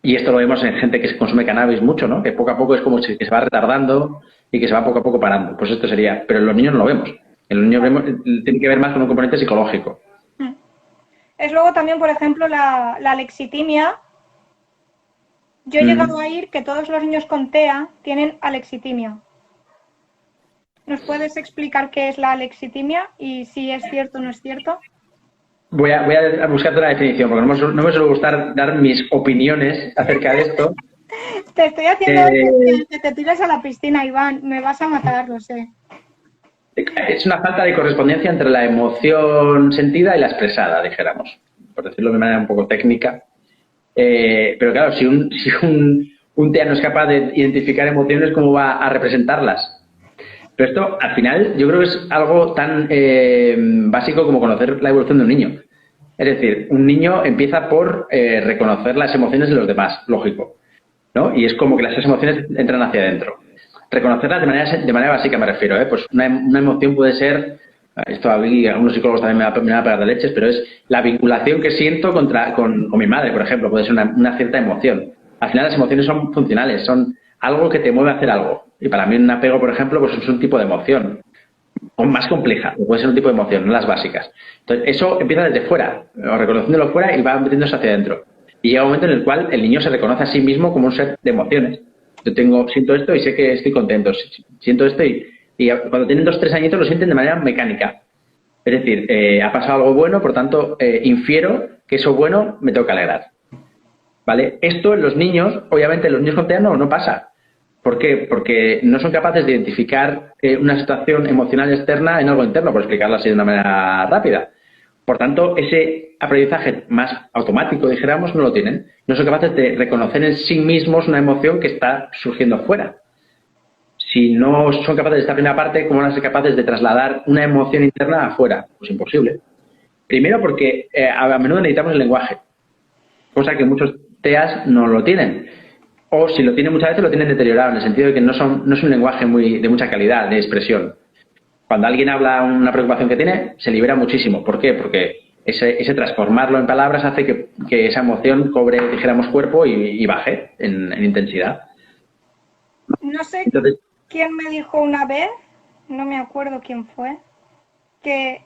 Y esto lo vemos en gente que consume cannabis mucho, ¿no? Que poco a poco es como que se va retardando y que se va poco a poco parando. Pues esto sería, pero en los niños no lo vemos. En los niños tiene que ver más con un componente psicológico. Es luego también, por ejemplo, la alexitimia. Yo he llegado a oír que todos los niños con TEA tienen alexitimia. ¿Nos puedes explicar qué es la alexitimia y si es cierto o no es cierto? Voy a buscarte la definición, porque no me suele gustar dar mis opiniones acerca de esto. Te estoy haciendo que te tires a la piscina, Iván. Me vas a matar, lo sé. Es una falta de correspondencia entre la emoción sentida y la expresada, dijéramos, por decirlo de manera un poco técnica. Pero claro, si un TEA no es capaz de identificar emociones, ¿cómo va a representarlas? Pero esto, al final, yo creo que es algo tan básico como conocer la evolución de un niño. Es decir, un niño empieza por reconocer las emociones de los demás, lógico, ¿no? Y es como que las emociones entran hacia adentro. Reconocerlas de manera básica me refiero, Pues una emoción puede ser, esto a mí, algunos psicólogos también me van a pegar de leches, pero es la vinculación que siento con mi madre, por ejemplo, puede ser una cierta emoción. Al final las emociones son funcionales, son algo que te mueve a hacer algo. Y para mí un apego, por ejemplo, pues es un tipo de emoción, o más compleja, puede ser un tipo de emoción, no las básicas. Entonces eso empieza desde fuera, o reconociéndolo fuera y va metiéndose hacia adentro. Y llega un momento en el cual el niño se reconoce a sí mismo como un ser de emociones. Siento esto y sé que estoy contento. Siento esto y cuando tienen 2 o 3 añitos lo sienten de manera mecánica. Es decir, ha pasado algo bueno, por tanto, infiero que eso bueno me tengo que alegrar. ¿Vale? Esto en los niños, obviamente en los niños con TEA no pasa. ¿Por qué? Porque no son capaces de identificar una situación emocional externa en algo interno, por explicarlo así de una manera rápida. Por tanto, ese aprendizaje más automático, dijéramos, no lo tienen. No son capaces de reconocer en sí mismos una emoción que está surgiendo fuera. Si no son capaces de esta primera parte, ¿cómo van a ser capaces de trasladar una emoción interna afuera? Pues imposible. Primero porque a menudo necesitamos el lenguaje, cosa que muchos TEAs no lo tienen. O si lo tienen muchas veces lo tienen deteriorado, en el sentido de que no es un lenguaje de mucha calidad, de expresión. Cuando alguien habla una preocupación que tiene, se libera muchísimo. ¿Por qué? Porque ese transformarlo en palabras hace que esa emoción cobre, dijéramos, cuerpo y baje en intensidad. No sé quién me dijo una vez, no me acuerdo quién fue, que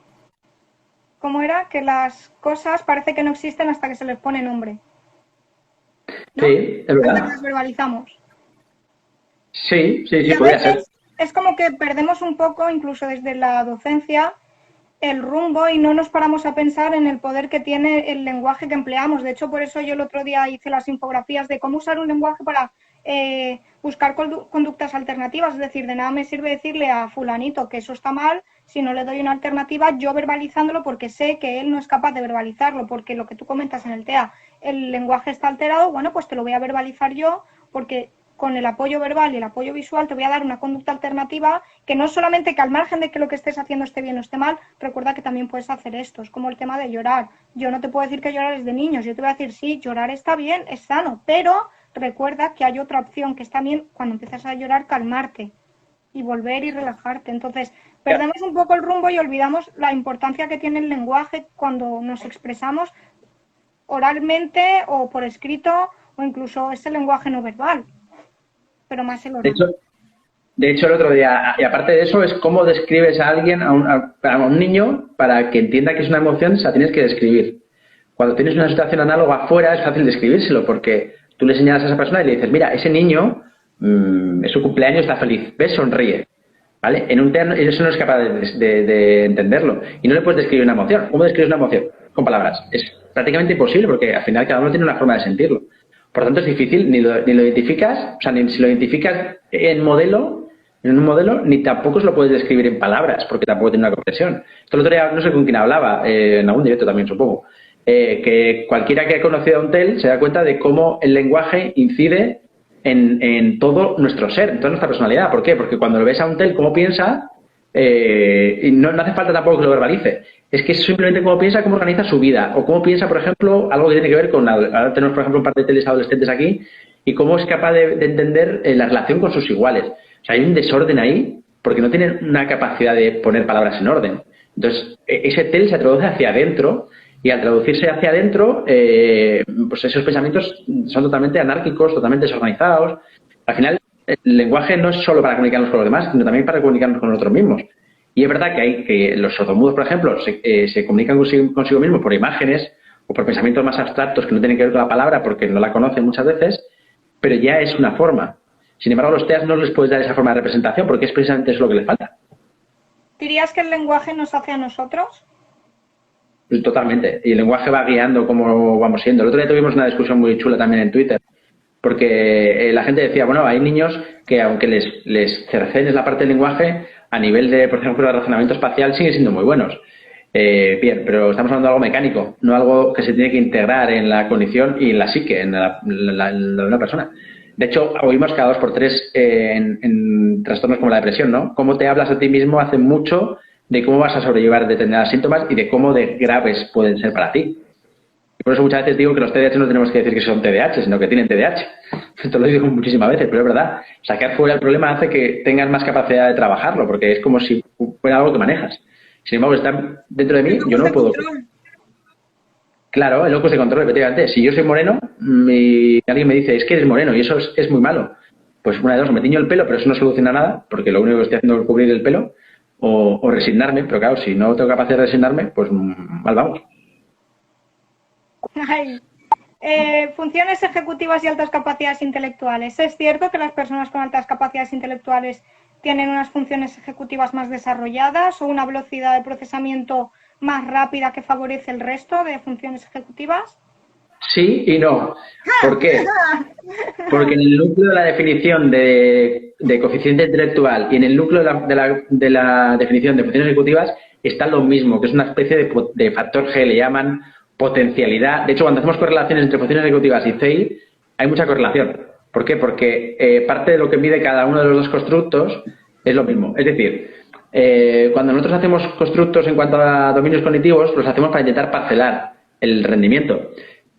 ¿cómo era? Que las cosas parece que no existen hasta que se les pone nombre, ¿no? Sí, es verdad. Hasta que las verbalizamos. Sí, podría ser. Es como que perdemos un poco, incluso desde la docencia, el rumbo y no nos paramos a pensar en el poder que tiene el lenguaje que empleamos. De hecho, por eso yo el otro día hice las infografías de cómo usar un lenguaje para buscar conductas alternativas. Es decir, de nada me sirve decirle a fulanito que eso está mal si no le doy una alternativa, yo verbalizándolo porque sé que él no es capaz de verbalizarlo, porque lo que tú comentas en el TEA, el lenguaje está alterado, bueno, pues te lo voy a verbalizar yo porque con el apoyo verbal y el apoyo visual te voy a dar una conducta alternativa que no solamente que al margen de que lo que estés haciendo esté bien o esté mal, recuerda que también puedes hacer esto. Es como el tema de llorar. Yo no te puedo decir que llorar es de niños, yo te voy a decir, sí, llorar está bien, es sano, pero recuerda que hay otra opción que está bien cuando empiezas a llorar, calmarte y volver y relajarte. Entonces, perdemos un poco el rumbo y olvidamos la importancia que tiene el lenguaje cuando nos expresamos oralmente o por escrito o incluso ese lenguaje no verbal. Pero más el oral. De hecho, el otro día, y aparte de eso, es cómo describes a alguien, a un niño, para que entienda que es una emoción, se la tienes que describir. Cuando tienes una situación análoga afuera, es fácil describírselo, porque tú le señalas a esa persona y le dices, mira, ese niño, es su cumpleaños, está feliz, ¿ves? Sonríe. ¿vale? En un TEA eso no es capaz de entenderlo. Y no le puedes describir una emoción. ¿Cómo describes una emoción? Con palabras. Es prácticamente imposible porque al final cada uno tiene una forma de sentirlo. Por tanto, es difícil, ni lo identificas, o sea, ni si lo identificas en un modelo, ni tampoco se lo puedes describir en palabras, porque tampoco tiene una comprensión. Esto el otro día, no sé con quién hablaba, en algún directo también, supongo, que cualquiera que ha conocido a un TEL se da cuenta de cómo el lenguaje incide en todo nuestro ser, en toda nuestra personalidad. ¿Por qué? Porque cuando lo ves a un TEL, cómo piensa, y no hace falta tampoco que lo verbalice. Es que es simplemente cómo piensa, cómo organiza su vida, o cómo piensa, por ejemplo, algo que tiene que ver con, ahora tenemos, por ejemplo, un par de teles adolescentes aquí, y cómo es capaz de entender la relación con sus iguales. O sea, hay un desorden ahí, porque no tienen una capacidad de poner palabras en orden. Entonces, ese tel se traduce hacia adentro, y al traducirse hacia adentro, pues esos pensamientos son totalmente anárquicos, totalmente desorganizados. Al final, el lenguaje no es solo para comunicarnos con los demás, sino también para comunicarnos con nosotros mismos. Y es verdad que los sordomudos, por ejemplo, se comunican consigo mismos por imágenes o por pensamientos más abstractos que no tienen que ver con la palabra porque no la conocen muchas veces, pero ya es una forma. Sin embargo, a los TEAs no les puedes dar esa forma de representación porque es precisamente eso lo que les falta. ¿Dirías que el lenguaje nos hace a nosotros? Totalmente. Y el lenguaje va guiando cómo vamos siendo. El otro día tuvimos una discusión muy chula también en Twitter, porque la gente decía, bueno, hay niños que aunque les cercenes la parte del lenguaje, a nivel de, por ejemplo, de razonamiento espacial siguen siendo muy buenos. Bien, pero estamos hablando de algo mecánico, no algo que se tiene que integrar en la cognición y en la psique, en la de una persona. De hecho, oímos cada 2 por 3 en trastornos como la depresión, ¿no? Cómo te hablas a ti mismo hace mucho de cómo vas a sobrellevar determinados síntomas y de cómo de graves pueden ser para ti. Y por eso muchas veces digo que los TDAH no tenemos que decir que son TDAH, sino que tienen TDAH. Esto lo digo muchísimas veces, pero es verdad. Sacar fuera el problema hace que tengas más capacidad de trabajarlo, porque es como si fuera algo que manejas. Sin embargo, está dentro de mí, yo no puedo... Claro, el locus de control, efectivamente. Si yo soy moreno y alguien me dice, es que eres moreno y eso es muy malo, pues una de dos, me tiño el pelo, pero eso no soluciona nada, porque lo único que estoy haciendo es cubrir el pelo, o resignarme, pero claro, si no tengo capacidad de resignarme, pues mal vamos. Ay. Funciones ejecutivas y altas capacidades intelectuales. ¿Es cierto que las personas con altas capacidades intelectuales tienen unas funciones ejecutivas más desarrolladas o una velocidad de procesamiento más rápida que favorece el resto de funciones ejecutivas? Sí y no. ¿Por qué? Porque en el núcleo de la definición de coeficiente intelectual y en el núcleo de la definición de funciones ejecutivas está lo mismo, que es una especie de factor G, le llaman potencialidad. De hecho, cuando hacemos correlaciones entre funciones ejecutivas y CI, hay mucha correlación. ¿Por qué? Porque parte de lo que mide cada uno de los dos constructos es lo mismo. Es decir, cuando nosotros hacemos constructos en cuanto a dominios cognitivos, los hacemos para intentar parcelar el rendimiento.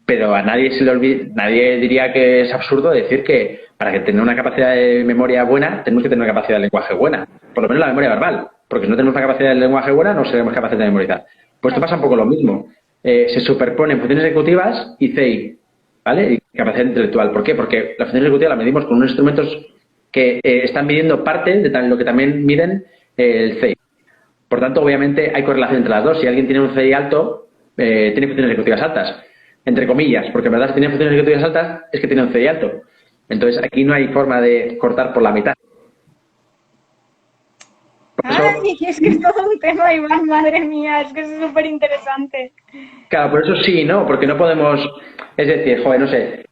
Pero a nadie se le olvida, nadie diría que es absurdo decir que para que tener una capacidad de memoria buena, tenemos que tener una capacidad de lenguaje buena. Por lo menos la memoria verbal. Porque si no tenemos una capacidad de lenguaje buena, no seremos capaces de memorizar. Pues esto pasa un poco lo mismo. Se superponen funciones ejecutivas y CI, ¿vale? Y capacidad intelectual. ¿Por qué? Porque la función ejecutiva la medimos con unos instrumentos que están midiendo parte de lo que también miden el CI. Por tanto, obviamente, hay correlación entre las dos. Si alguien tiene un CI alto, tiene funciones ejecutivas altas. Entre comillas, porque en verdad si tiene funciones ejecutivas altas es que tiene un CI alto. Entonces, aquí no hay forma de cortar por la mitad. Ay, es que es todo un tema, Iván, madre mía, es que es súper interesante. Claro, por eso sí, ¿no? Porque no podemos, es decir, joder, no sé,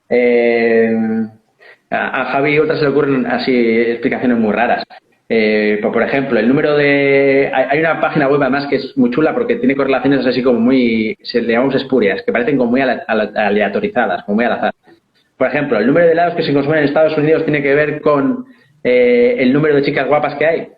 a Javi y otras se le ocurren así explicaciones muy raras. Por ejemplo, el número de... Hay una página web además que es muy chula porque tiene correlaciones así como muy... Se le llamamos espurias, que parecen como muy aleatorizadas, como muy al azar. Por ejemplo, el número de helados que se consumen en Estados Unidos tiene que ver con el número de chicas guapas que hay.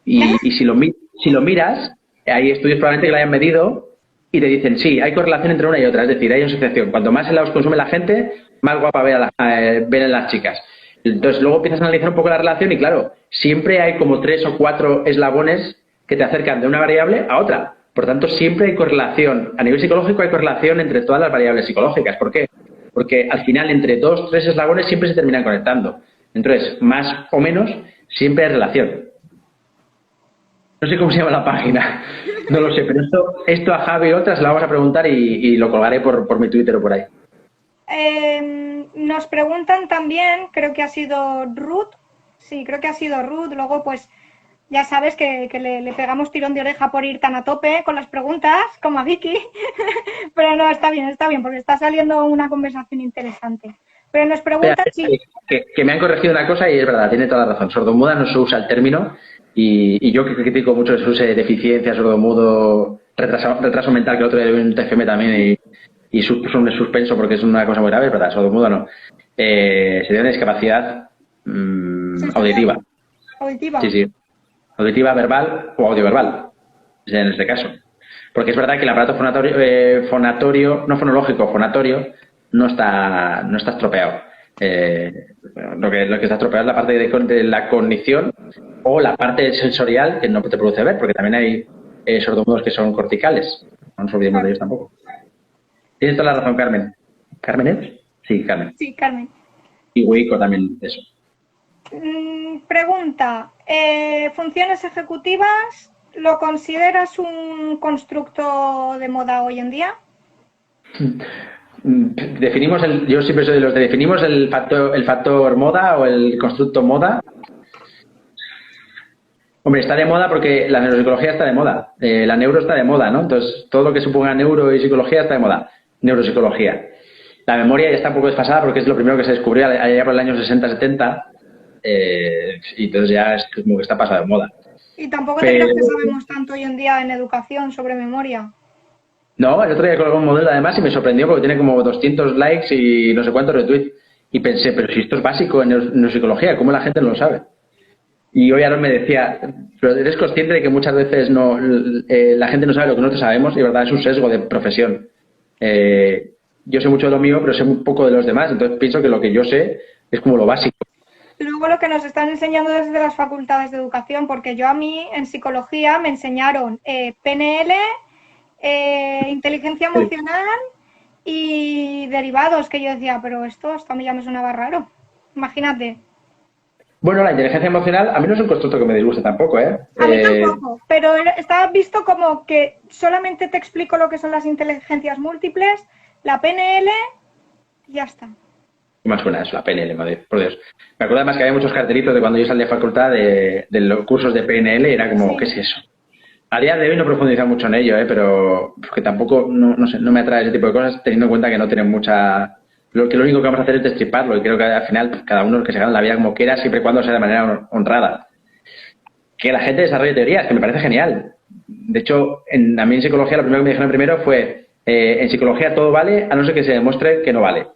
Y si lo miras, hay estudios probablemente que lo hayan medido y te dicen, sí, hay correlación entre una y otra. Es decir, hay una asociación. Cuanto más helados consume la gente, más guapa ven a las chicas. Entonces, luego empiezas a analizar un poco la relación y, claro, siempre hay como 3 o 4 eslabones que te acercan de una variable a otra. Por tanto, siempre hay correlación. A nivel psicológico hay correlación entre todas las variables psicológicas. ¿Por qué? Porque al final, entre 2 o 3 eslabones siempre se terminan conectando. Entonces, más o menos, siempre hay relación. No sé cómo se llama la página, no lo sé, pero esto a Javi y otras la vamos a preguntar y lo colgaré por mi Twitter o por ahí. Nos preguntan también, creo que ha sido Ruth, sí, creo que ha sido Ruth, luego pues Ya sabes que le pegamos tirón de oreja por ir tan a tope con las preguntas, como a Vicky. Pero no, está bien, porque está saliendo una conversación interesante. Pero nos preguntan si... Que me han corregido una cosa y es verdad, tiene toda la razón. Sordomuda no se usa el término y yo que critico mucho que se use deficiencia, sordomudo, retraso mental, que el otro día vi un TFM también y puso un suspenso porque es una cosa muy grave, es verdad, sordomudo no. Sería una discapacidad auditiva. Auditiva. Sí. Auditiva, verbal o audioverbal, en este caso. Porque es verdad que el aparato fonatorio, no fonológico, fonatorio, no está estropeado. Lo que está estropeado es la parte de la cognición o la parte sensorial que no te produce ver, porque también hay sordomudos que son corticales. No nos olvidemos de ellos tampoco. Tienes toda la razón, Carmen. ¿Carmen es? Sí, Carmen. Sí, Carmen. Y Wico también, eso. Pregunta, ¿funciones ejecutivas lo consideras un constructo de moda hoy en día? Yo siempre soy de los que definimos el factor moda o el constructo moda. Hombre, está de moda porque la neuropsicología está de moda, la neuro está de moda, ¿no? Entonces, todo lo que suponga neuro y psicología está de moda, neuropsicología. La memoria ya está un poco desfasada porque es lo primero que se descubrió allá por el año 60-70. Y entonces ya es como que está pasado de moda. ¿Y tampoco te crees que sabemos tanto hoy en día en educación sobre memoria? No, el otro día colgó un modelo además y me sorprendió porque tiene como 200 likes y no sé cuántos retweets. Y pensé, pero si esto es básico en neuropsicología, ¿cómo la gente no lo sabe? Y hoy Aaron me decía, pero eres consciente de que muchas veces la gente no sabe lo que nosotros sabemos y, verdad, es un sesgo de profesión. Yo sé mucho de lo mío, pero sé un poco de los demás. Entonces pienso que lo que yo sé es como lo básico. Luego lo que nos están enseñando desde las facultades de educación, porque yo a mí en psicología me enseñaron PNL, inteligencia emocional y derivados, que yo decía, pero esto a mí ya me sonaba raro. Imagínate. Bueno, la inteligencia emocional a mí no es un constructo que me disguste tampoco, ¿eh? A mí tampoco, pero está visto como que solamente te explico lo que son las inteligencias múltiples, la PNL y ya está. ¿Qué más suena eso, la PNL, madre, por Dios? Me acuerdo además que había muchos cartelitos de cuando yo salí de facultad de los cursos de PNL y era como, sí. ¿Qué es eso? A día de hoy no he profundizado mucho en ello, pero que tampoco, no sé, no me atrae ese tipo de cosas teniendo en cuenta que no tienen mucha... Lo único que vamos a hacer es destriparlo y creo que al final cada uno que se gane la vida como quiera, siempre y cuando sea de manera honrada. Que la gente desarrolle teorías, que me parece genial. De hecho, a mí en psicología lo primero que me dijeron primero fue en psicología todo vale a no ser que se demuestre que no vale.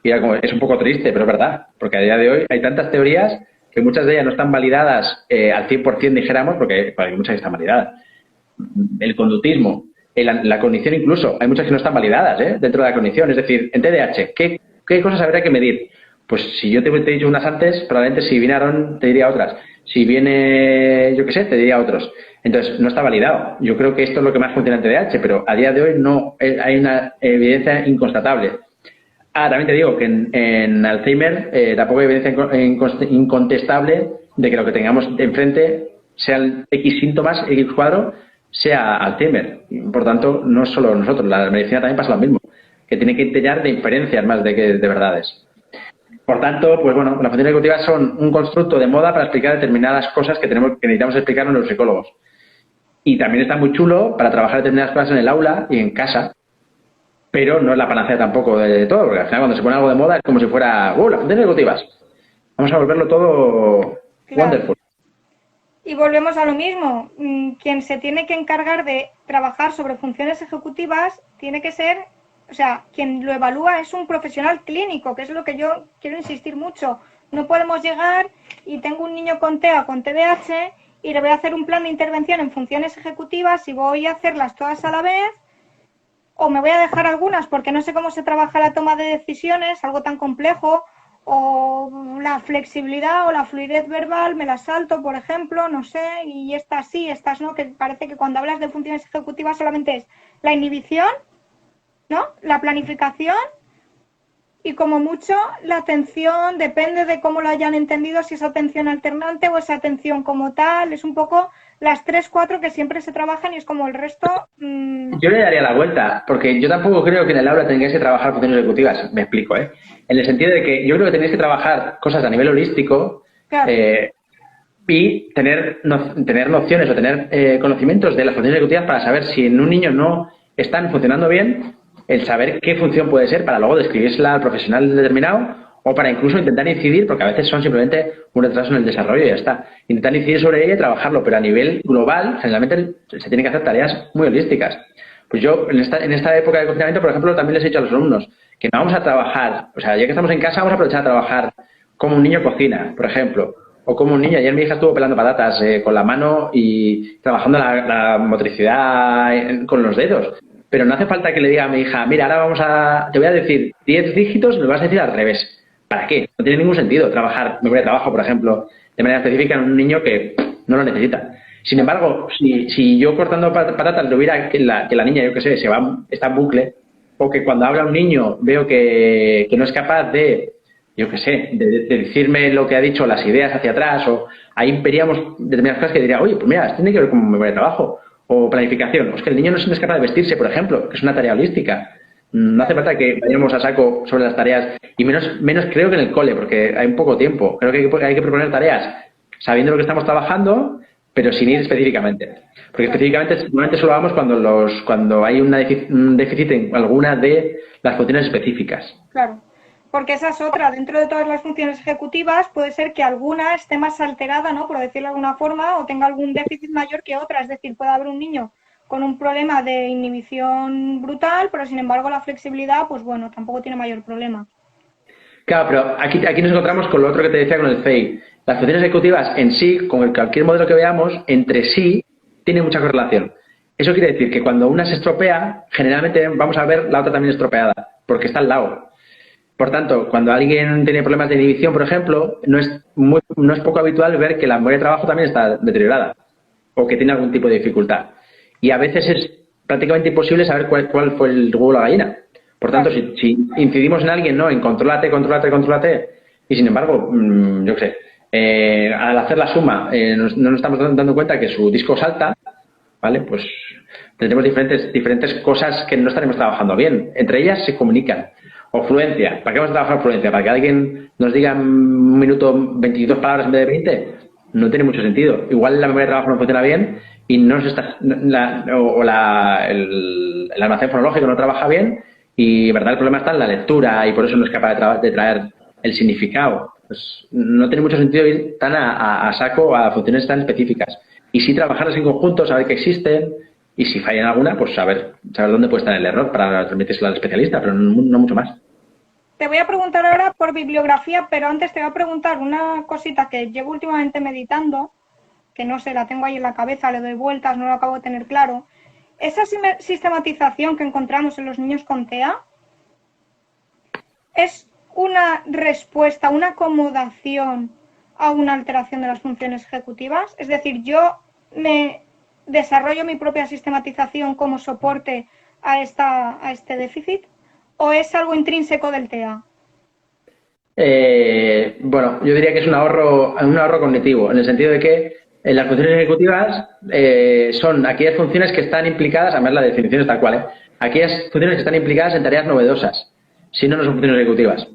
Y era como, es un poco triste, pero es verdad, porque a día de hoy hay tantas teorías que muchas de ellas no están validadas al 100%, dijéramos, porque hay muchas que están validadas. El conductismo, la cognición incluso, hay muchas que no están validadas dentro de la cognición. Es decir, en TDAH, ¿qué cosas habría que medir? Pues si yo te he dicho unas antes, probablemente si viene Aaron te diría otras. Si viene, yo qué sé, te diría otros. Entonces, no está validado. Yo creo que esto es lo que más funciona en TDAH, pero a día de hoy no hay una evidencia inconstatable. También te digo que en Alzheimer tampoco hay evidencia incontestable de que lo que tengamos enfrente, sean X síntomas, X cuadro, sea Alzheimer. Por tanto, no solo nosotros, la medicina también pasa lo mismo, que tiene que intentar de inferencias más de verdades. Por tanto, pues bueno, las funciones ejecutivas son un constructo de moda para explicar determinadas cosas que necesitamos explicar a los psicólogos. Y también está muy chulo para trabajar determinadas cosas en el aula y en casa, pero no es la panacea tampoco de todo, porque al final cuando se pone algo de moda es como si fuera, las funciones ejecutivas. Vamos a volverlo todo wonderful. Y volvemos a lo mismo. Quien se tiene que encargar de trabajar sobre funciones ejecutivas tiene que ser, o sea, quien lo evalúa es un profesional clínico, que es lo que yo quiero insistir mucho. No podemos llegar y tengo un niño con TEA, con TDAH, y le voy a hacer un plan de intervención en funciones ejecutivas y voy a hacerlas todas a la vez, o me voy a dejar algunas porque no sé cómo se trabaja la toma de decisiones, algo tan complejo, o la flexibilidad o la fluidez verbal me la salto, por ejemplo, no sé, y estas sí, estas no, que parece que cuando hablas de funciones ejecutivas solamente es la inhibición, ¿no? La planificación y como mucho la atención, depende de cómo lo hayan entendido, si es atención alternante o es atención como tal, es un poco las 3, 4 que siempre se trabajan y es como el resto... Yo le daría la vuelta, porque yo tampoco creo que en el aula tengáis que trabajar funciones ejecutivas, me explico, En el sentido de que yo creo que tenéis que trabajar cosas a nivel holístico, claro. y tener nociones o tener conocimientos de las funciones ejecutivas para saber si en un niño no están funcionando bien, el saber qué función puede ser para luego describírsela al profesional determinado o para incluso intentar incidir, porque a veces son simplemente un retraso en el desarrollo y ya está. Intentar incidir sobre ella y trabajarlo, pero a nivel global, generalmente se tienen que hacer tareas muy holísticas. Pues yo, en esta época de confinamiento, por ejemplo, también les he dicho a los alumnos que no vamos a trabajar, o sea, ya que estamos en casa, vamos a aprovechar a trabajar como un niño cocina, por ejemplo, o como un niño. Ayer mi hija estuvo pelando patatas con la mano y trabajando la motricidad con los dedos. Pero no hace falta que le diga a mi hija, mira, ahora te voy a decir 10 dígitos y me vas a decir al revés. ¿Para qué? No tiene ningún sentido trabajar memoria de trabajo, por ejemplo, de manera específica en un niño que no lo necesita. Sin embargo, si yo cortando patatas le hubiera que la niña, yo qué sé, está en bucle, o que cuando habla un niño veo que no es capaz de, yo qué sé, de decirme lo que ha dicho, las ideas hacia atrás, o ahí veríamos determinadas cosas que diría, oye, pues mira, esto tiene que ver con memoria de trabajo, o planificación. O es que el niño no es capaz de vestirse, por ejemplo, que es una tarea holística. No hace falta que vayamos a saco sobre las tareas, y menos creo que en el cole, porque hay poco tiempo. Creo que hay que proponer tareas sabiendo lo que estamos trabajando, pero sin ir específicamente. Porque específicamente normalmente solo hagamos cuando hay un déficit en alguna de las funciones específicas. Claro, porque esa es otra. Dentro de todas las funciones ejecutivas puede ser que alguna esté más alterada, ¿no? Por decirlo de alguna forma, o tenga algún déficit mayor que otra. Es decir, puede haber un niño con un problema de inhibición brutal, pero sin embargo la flexibilidad, pues bueno, tampoco tiene mayor problema. Claro, pero aquí nos encontramos con lo otro que te decía con el FEI. Las funciones ejecutivas en sí, con cualquier modelo que veamos, entre sí, tienen mucha correlación. Eso quiere decir que cuando una se estropea, generalmente vamos a ver la otra también estropeada, porque está al lado. Por tanto, cuando alguien tiene problemas de inhibición, por ejemplo, no es poco habitual ver que la memoria de trabajo también está deteriorada o que tiene algún tipo de dificultad. Y a veces es prácticamente imposible saber cuál fue el huevo o la gallina. Por tanto, si incidimos en alguien, ¿no? En contrólate, y sin embargo, yo qué sé, al hacer la suma no nos estamos dando cuenta que su disco salta, ¿vale? Pues tendremos diferentes cosas que no estaremos trabajando bien. Entre ellas se comunican. O fluencia. ¿Para qué vamos a trabajar fluencia? ¿Para que alguien nos diga en un minuto 22 palabras en vez de 20? No tiene mucho sentido. Igual la memoria de trabajo no funciona bien y el almacén fonológico no trabaja bien y en verdad el problema está en la lectura y por eso no es capaz de traer el significado. Pues no tiene mucho sentido ir tan a saco a funciones tan específicas. Y sí trabajarlas en conjunto, saber que existen y si fallan alguna, pues saber dónde puede estar el error para transmitírselo al especialista, pero no mucho más. Te voy a preguntar ahora por bibliografía, pero antes te voy a preguntar una cosita que llevo últimamente meditando, que no sé, la tengo ahí en la cabeza, le doy vueltas, no lo acabo de tener claro. Esa sistematización que encontramos en los niños con TEA es una respuesta, una acomodación a una alteración de las funciones ejecutivas. Es decir, yo me desarrollo mi propia sistematización como soporte a este déficit, ¿o es algo intrínseco del TEA? Bueno, yo diría que es un ahorro cognitivo, en el sentido de que las funciones ejecutivas son aquellas funciones que están implicadas, además la definición es tal cual, aquellas funciones que están implicadas en tareas novedosas, si no, no son funciones ejecutivas,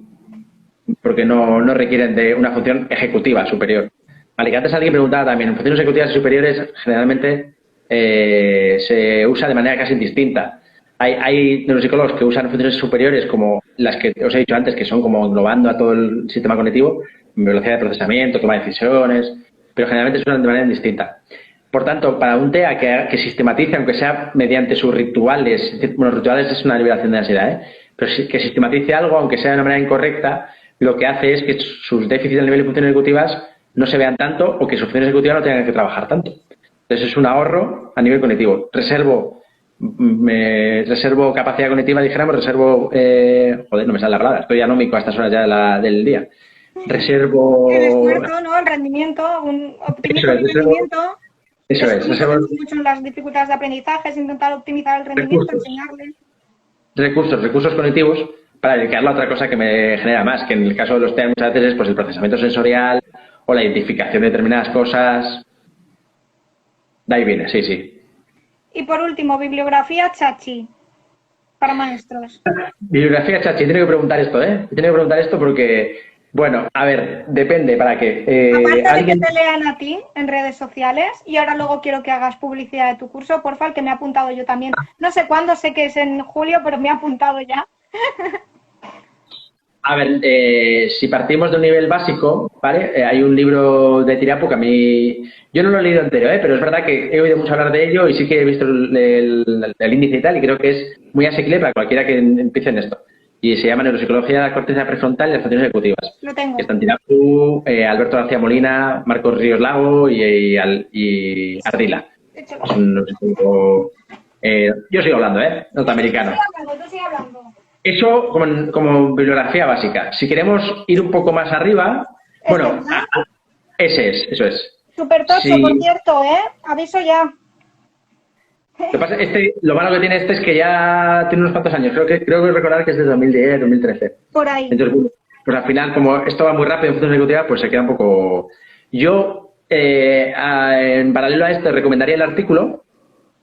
porque no requieren de una función ejecutiva superior. Vale, que antes alguien preguntaba también, en funciones ejecutivas superiores generalmente se usa de manera casi distinta. Hay neuropsicólogos que usan funciones superiores como las que os he dicho antes, que son como englobando a todo el sistema cognitivo, velocidad de procesamiento, toma de decisiones, pero generalmente se usan de manera distinta. Por tanto, para un TEA que sistematice, aunque sea mediante sus rituales, bueno, rituales es una liberación de ansiedad, pero que sistematice algo, aunque sea de una manera incorrecta, lo que hace es que sus déficits a nivel de funciones ejecutivas no se vean tanto o que sus funciones ejecutivas no tengan que trabajar tanto. Entonces es un ahorro a nivel cognitivo. Reservo capacidad cognitiva, dijéramos, no me sale la palabra, estoy anómico a estas horas ya del día. Reservo... El esfuerzo, ¿no? El rendimiento, optimizo el rendimiento. Eso es. Reservo mucho en las dificultades de aprendizaje, es intentar optimizar el rendimiento, enseñarles. Recursos cognitivos para dedicarlo a otra cosa que me genera más, que en el caso de los TEA muchas veces es pues, el procesamiento sensorial o la identificación de determinadas cosas. De ahí viene, sí. Y por último, bibliografía Chachi, para maestros. Bibliografía Chachi, tengo que preguntar esto, Tengo que preguntar esto porque Bueno, a ver, depende para qué. Aparte de que Alguien... te lean a ti en redes sociales, y ahora luego quiero que hagas publicidad de tu curso, porfa, que me he apuntado yo también. No sé cuándo, sé que es en julio, pero me he apuntado ya. A ver, si partimos de un nivel básico, ¿vale? Hay un libro de Tirapu que a mí... Yo no lo he leído entero, pero es verdad que he oído mucho hablar de ello y sí que he visto el índice y tal, y creo que es muy asequible para cualquiera que empiece en esto. Y se llama Neuropsicología de la corteza prefrontal y las funciones ejecutivas. Lo tengo. Que están Tirapu, Alberto García Molina, Marcos Ríos Lago y Ardila. Es un neuropsicólogo... yo sigo hablando, norteamericano. Tú sigue hablando. Eso como bibliografía básica. Si queremos ir un poco más arriba, bueno, eso es. Súper tocho, Sí. por cierto, aviso ya. Lo malo que tiene es que ya tiene unos cuantos años. Creo que recordar que es de 2010, 2013. Por ahí. Entonces, pues al final, como esto va muy rápido en función ejecutiva, pues se queda un poco... Yo, en paralelo a esto, recomendaría el artículo,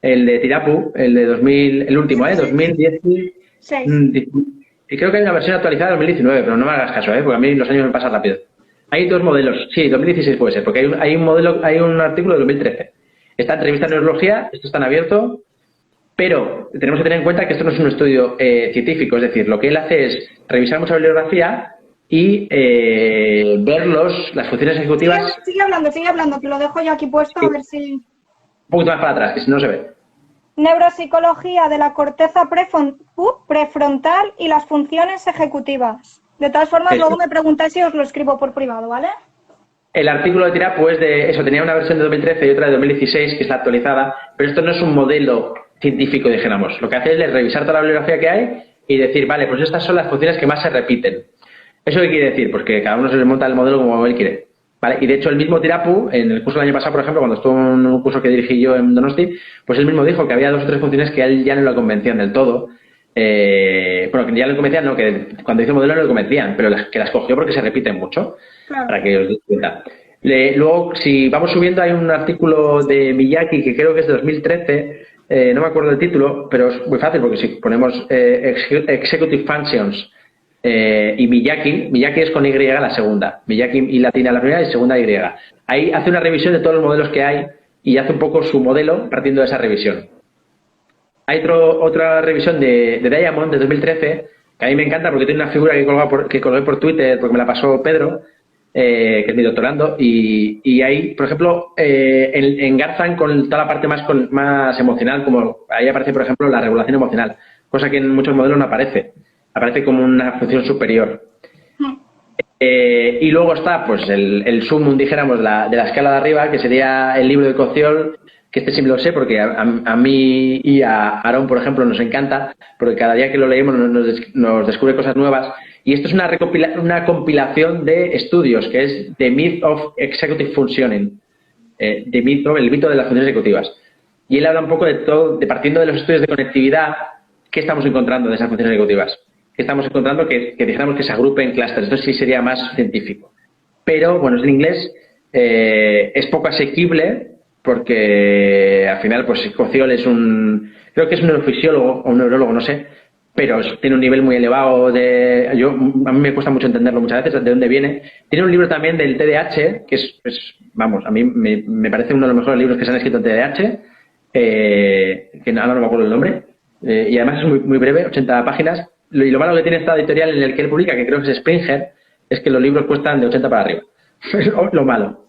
el de Tirapu, el de 2000, el último, 2010... Sí. Y creo que hay una versión actualizada de 2019, pero no me hagas caso, porque a mí los años me pasan rápido. Hay dos modelos, sí, 2016 puede ser, porque hay un artículo de 2013. Está en revista de neurología, esto está en abierto, pero tenemos que tener en cuenta que esto no es un estudio científico, es decir, lo que él hace es revisar mucha bibliografía y ver las funciones ejecutivas. Sigue hablando, que lo dejo yo aquí puesto, sí. A ver si... Un poquito más para atrás, que si no se ve. Neuropsicología de la corteza prefrontal y las funciones ejecutivas. De todas formas, luego me preguntáis si os lo escribo por privado, ¿vale? El artículo de Tirapu es de eso, tenía una versión de 2013 y otra de 2016 que está actualizada, pero esto no es un modelo científico, dijéramos. Lo que hace es revisar toda la bibliografía que hay y decir, vale, pues estas son las funciones que más se repiten. ¿Eso qué quiere decir? Pues que cada uno se le monta el modelo como él quiere. ¿Vale? Y de hecho el mismo Tirapu, en el curso del año pasado, por ejemplo, cuando estuvo en un curso que dirigí yo en Donosti, pues él mismo dijo que había 2 o 3 funciones que a él ya no lo convencían del todo. Bueno, que ya lo convencían, no, que cuando hizo el modelo no lo convencían, pero que las cogió porque se repiten mucho, claro. Para que os deis cuenta. Luego, si vamos subiendo, hay un artículo de Miyake que creo que es de 2013, no me acuerdo del título, pero es muy fácil porque si ponemos Executive Functions y Miyake es con Y la segunda, Miyake y latina la primera y segunda Y. Ahí hace una revisión de todos los modelos que hay y hace un poco su modelo partiendo de esa revisión. Hay otra revisión de Diamond de 2013 que a mí me encanta porque tiene una figura que colgué por Twitter porque me la pasó Pedro, que es mi doctorando, y ahí, por ejemplo, engarzan con toda la parte más emocional, como ahí aparece, por ejemplo, la regulación emocional, cosa que en muchos modelos no aparece. Aparece como una función superior. Y luego está pues el sumum, dijéramos, de la escala de arriba, que sería el libro de Koziol, que este sí me lo sé porque a mí y a Aarón, por ejemplo, nos encanta, porque cada día que lo leemos nos descubre cosas nuevas. Y esto es una compilación de estudios, que es The Myth of Executive Functioning, el mito de las funciones ejecutivas. Y él habla un poco de todo, partiendo de los estudios de conectividad, ¿qué estamos encontrando de esas funciones ejecutivas? Que estamos encontrando que dijéramos que se agrupen en clústeres. Esto sí sería más científico. Pero, bueno, en inglés es poco asequible porque al final, pues Koziol creo que es un neurofisiólogo o un neurólogo, no sé, pero tiene un nivel muy elevado a mí me cuesta mucho entenderlo muchas veces, de dónde viene. Tiene un libro también del TDAH, que vamos, a mí me parece uno de los mejores libros que se han escrito en TDAH, que ahora no me acuerdo el nombre, y además es muy, muy breve, 80 páginas. Y lo malo que tiene esta editorial en el que él publica, que creo que es Springer, es que los libros cuestan de 80 para arriba. Es lo malo.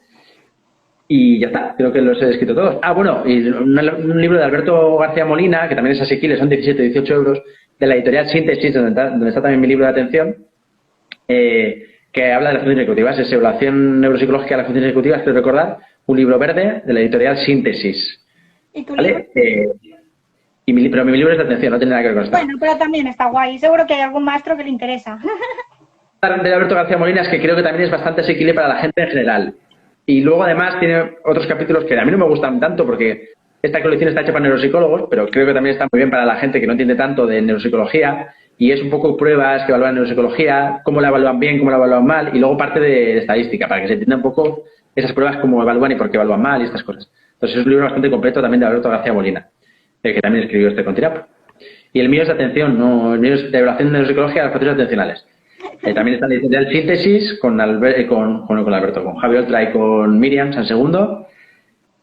Y ya está, creo que los he escrito todos. Bueno, y un libro de Alberto García Molina, que también es asequible, son 17 o 18 euros, de la editorial Síntesis, donde está también mi libro de atención, que habla de las funciones ejecutivas, es Evaluación Neuropsicológica de las Funciones Ejecutivas, quiero recordar, un libro verde de la editorial Síntesis. ¿Y tu ¿Vale? libro? Pero mi libro es de atención, no tiene nada que ver con esto. Bueno, pero también está guay, seguro que hay algún maestro que le interesa. De Alberto García Molina es que creo que también es bastante asequible para la gente en general. Y luego además tiene otros capítulos que a mí no me gustan tanto porque esta colección está hecha para neuropsicólogos, pero creo que también está muy bien para la gente que no entiende tanto de neuropsicología y es un poco pruebas que evalúan neuropsicología, cómo la evalúan bien, cómo la evalúan mal y luego parte de estadística para que se entienda un poco esas pruebas cómo evalúan y por qué evalúan mal y estas cosas. Entonces es un libro bastante completo también de Alberto García Molina, que también escribió con Tirapu. Y el mío es de atención, no, el mío es de evaluación de neuropsicología de las funciones atencionales. También está la editorial Síntesis con Alberto, con Javi Oltra y con Miriam San Segundo.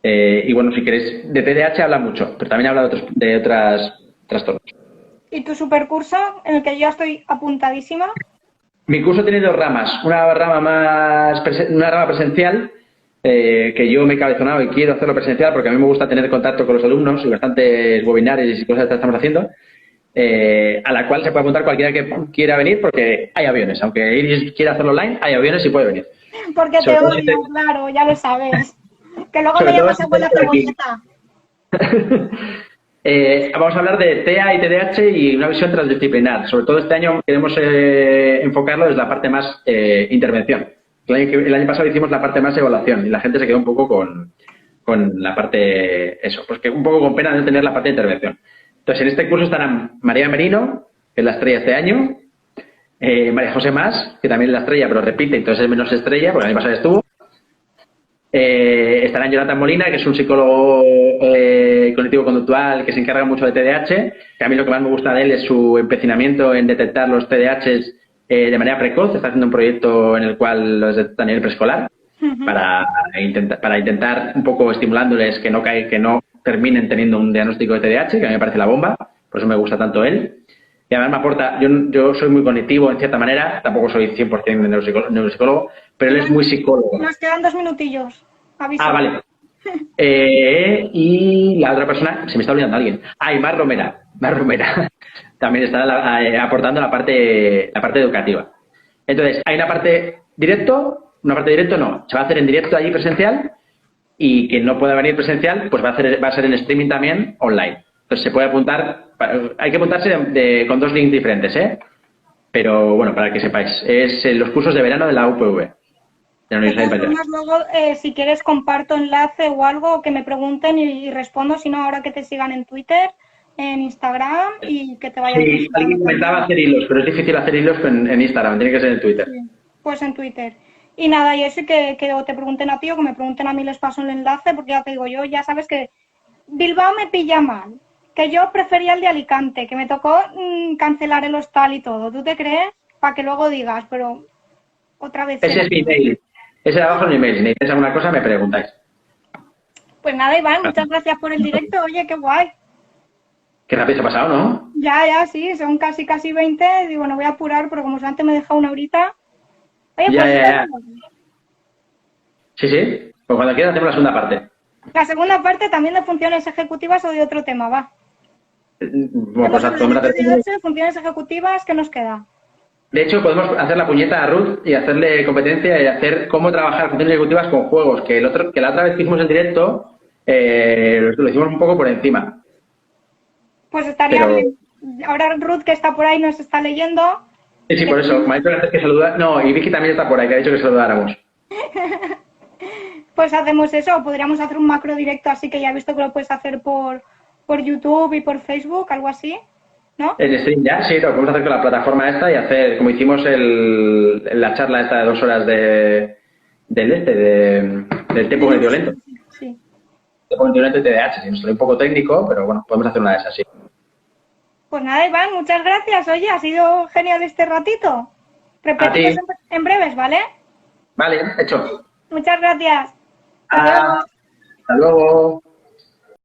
Y bueno, si queréis, de TDAH habla mucho, pero también habla de otras trastornos. ¿Y tu supercurso, en el que yo estoy apuntadísima? Mi curso tiene dos ramas. Una rama presencial, que yo me he cabezonado y quiero hacerlo presencial porque a mí me gusta tener contacto con los alumnos y bastantes webinarios y cosas que estamos haciendo, a la cual se puede apuntar cualquiera que quiera venir porque hay aviones. Aunque Iris quiera hacerlo online, hay aviones y puede venir. Porque te odio, claro, ya lo sabes. Que luego me llamas abuela cebolleta. Vamos a hablar de TEA y TDAH y una visión transdisciplinar. Sobre todo este año queremos enfocarlo desde la parte más intervención. El año pasado hicimos la parte más evaluación y la gente se quedó un poco con la parte, eso, pues que un poco con pena de no tener la parte de intervención. Entonces, en este curso estarán María Merino, que es la estrella este año, María José Más, que también es la estrella, pero repite, entonces es menos estrella, porque el año pasado estuvo. Estará Jonathan Molina, que es un psicólogo cognitivo-conductual que se encarga mucho de TDAH, que a mí lo que más me gusta de él es su empecinamiento en detectar los TDAHs de manera precoz. Está haciendo un proyecto en el cual los detecta a nivel preescolar para intentar un poco estimulándoles que no terminen teniendo un diagnóstico de TDAH, que a mí me parece la bomba, por eso me gusta tanto él. Y además me aporta, yo soy muy cognitivo en cierta manera, tampoco soy 100% neuropsicólogo, pero él es muy psicólogo. Nos quedan 2 minutillos. Aviso. Ah, vale. Y la otra persona, se me está olvidando alguien. Ah, y Mar Romera. También está aportando la parte educativa. Entonces, hay una parte directo no. Se va a hacer en directo allí presencial y quien no pueda venir presencial, pues va a ser en streaming también online. Entonces se puede apuntar, hay que apuntarse con 2 links diferentes, pero bueno, para que sepáis, es los cursos de verano de la UPV. De la Universidad de Valladolid. Luego, si quieres, comparto enlace o algo, que me pregunten y respondo, si no, ahora que te sigan en Twitter, en Instagram y que te vayan. Sí, alguien comentaba hacer hilos, pero es difícil hacer hilos en Instagram, tiene que ser en Twitter. Sí, pues en Twitter. Y nada, y eso que te pregunten a ti o que me pregunten a mí, les paso el enlace, porque ya te digo, yo ya sabes que Bilbao me pilla mal, que yo prefería el de Alicante, que me tocó cancelar el hostal y todo. ¿Tú te crees? Para que luego digas, pero otra vez. Ese es mi email. Ese de abajo es mi email. Si necesitáis alguna cosa, me preguntáis. Pues nada, Iván, muchas gracias por el directo. Oye, qué guay. Qué rápido se ha pasado, ¿no? Ya, sí, son casi 20. Digo, no voy a apurar, pero como antes me he dejado una horita. Oye, pues ya. Sí. Pues cuando quieras hacemos la segunda parte. La segunda parte también de funciones ejecutivas o de otro tema, va. Bueno, pues de funciones ejecutivas, ¿qué nos queda? De hecho, podemos hacer la puñeta a Ruth y hacerle competencia y hacer cómo trabajar funciones ejecutivas con juegos, que la otra vez que hicimos el directo lo hicimos un poco por encima. Pues estaría bien. Ahora Ruth, que está por ahí, nos está leyendo. Sí, por eso. Me ha dicho que saludar. No, y Vicky también está por ahí, que ha dicho que saludáramos. Pues hacemos eso. Podríamos hacer un macro directo, así que ya he visto que lo puedes hacer por YouTube y por Facebook, algo así, ¿no? En stream ya, sí, lo podemos hacer con la plataforma esta y hacer, como hicimos la charla esta de 2 horas del tiempo violento. Sí. Tiempo violento y TDAH, sí, nos salió un poco técnico, pero bueno, podemos hacer una de esas, sí. Pues nada, Iván, muchas gracias. Oye, ha sido genial este ratito. Repetimos en breves, ¿vale? Vale, hecho. Muchas gracias. Hasta luego.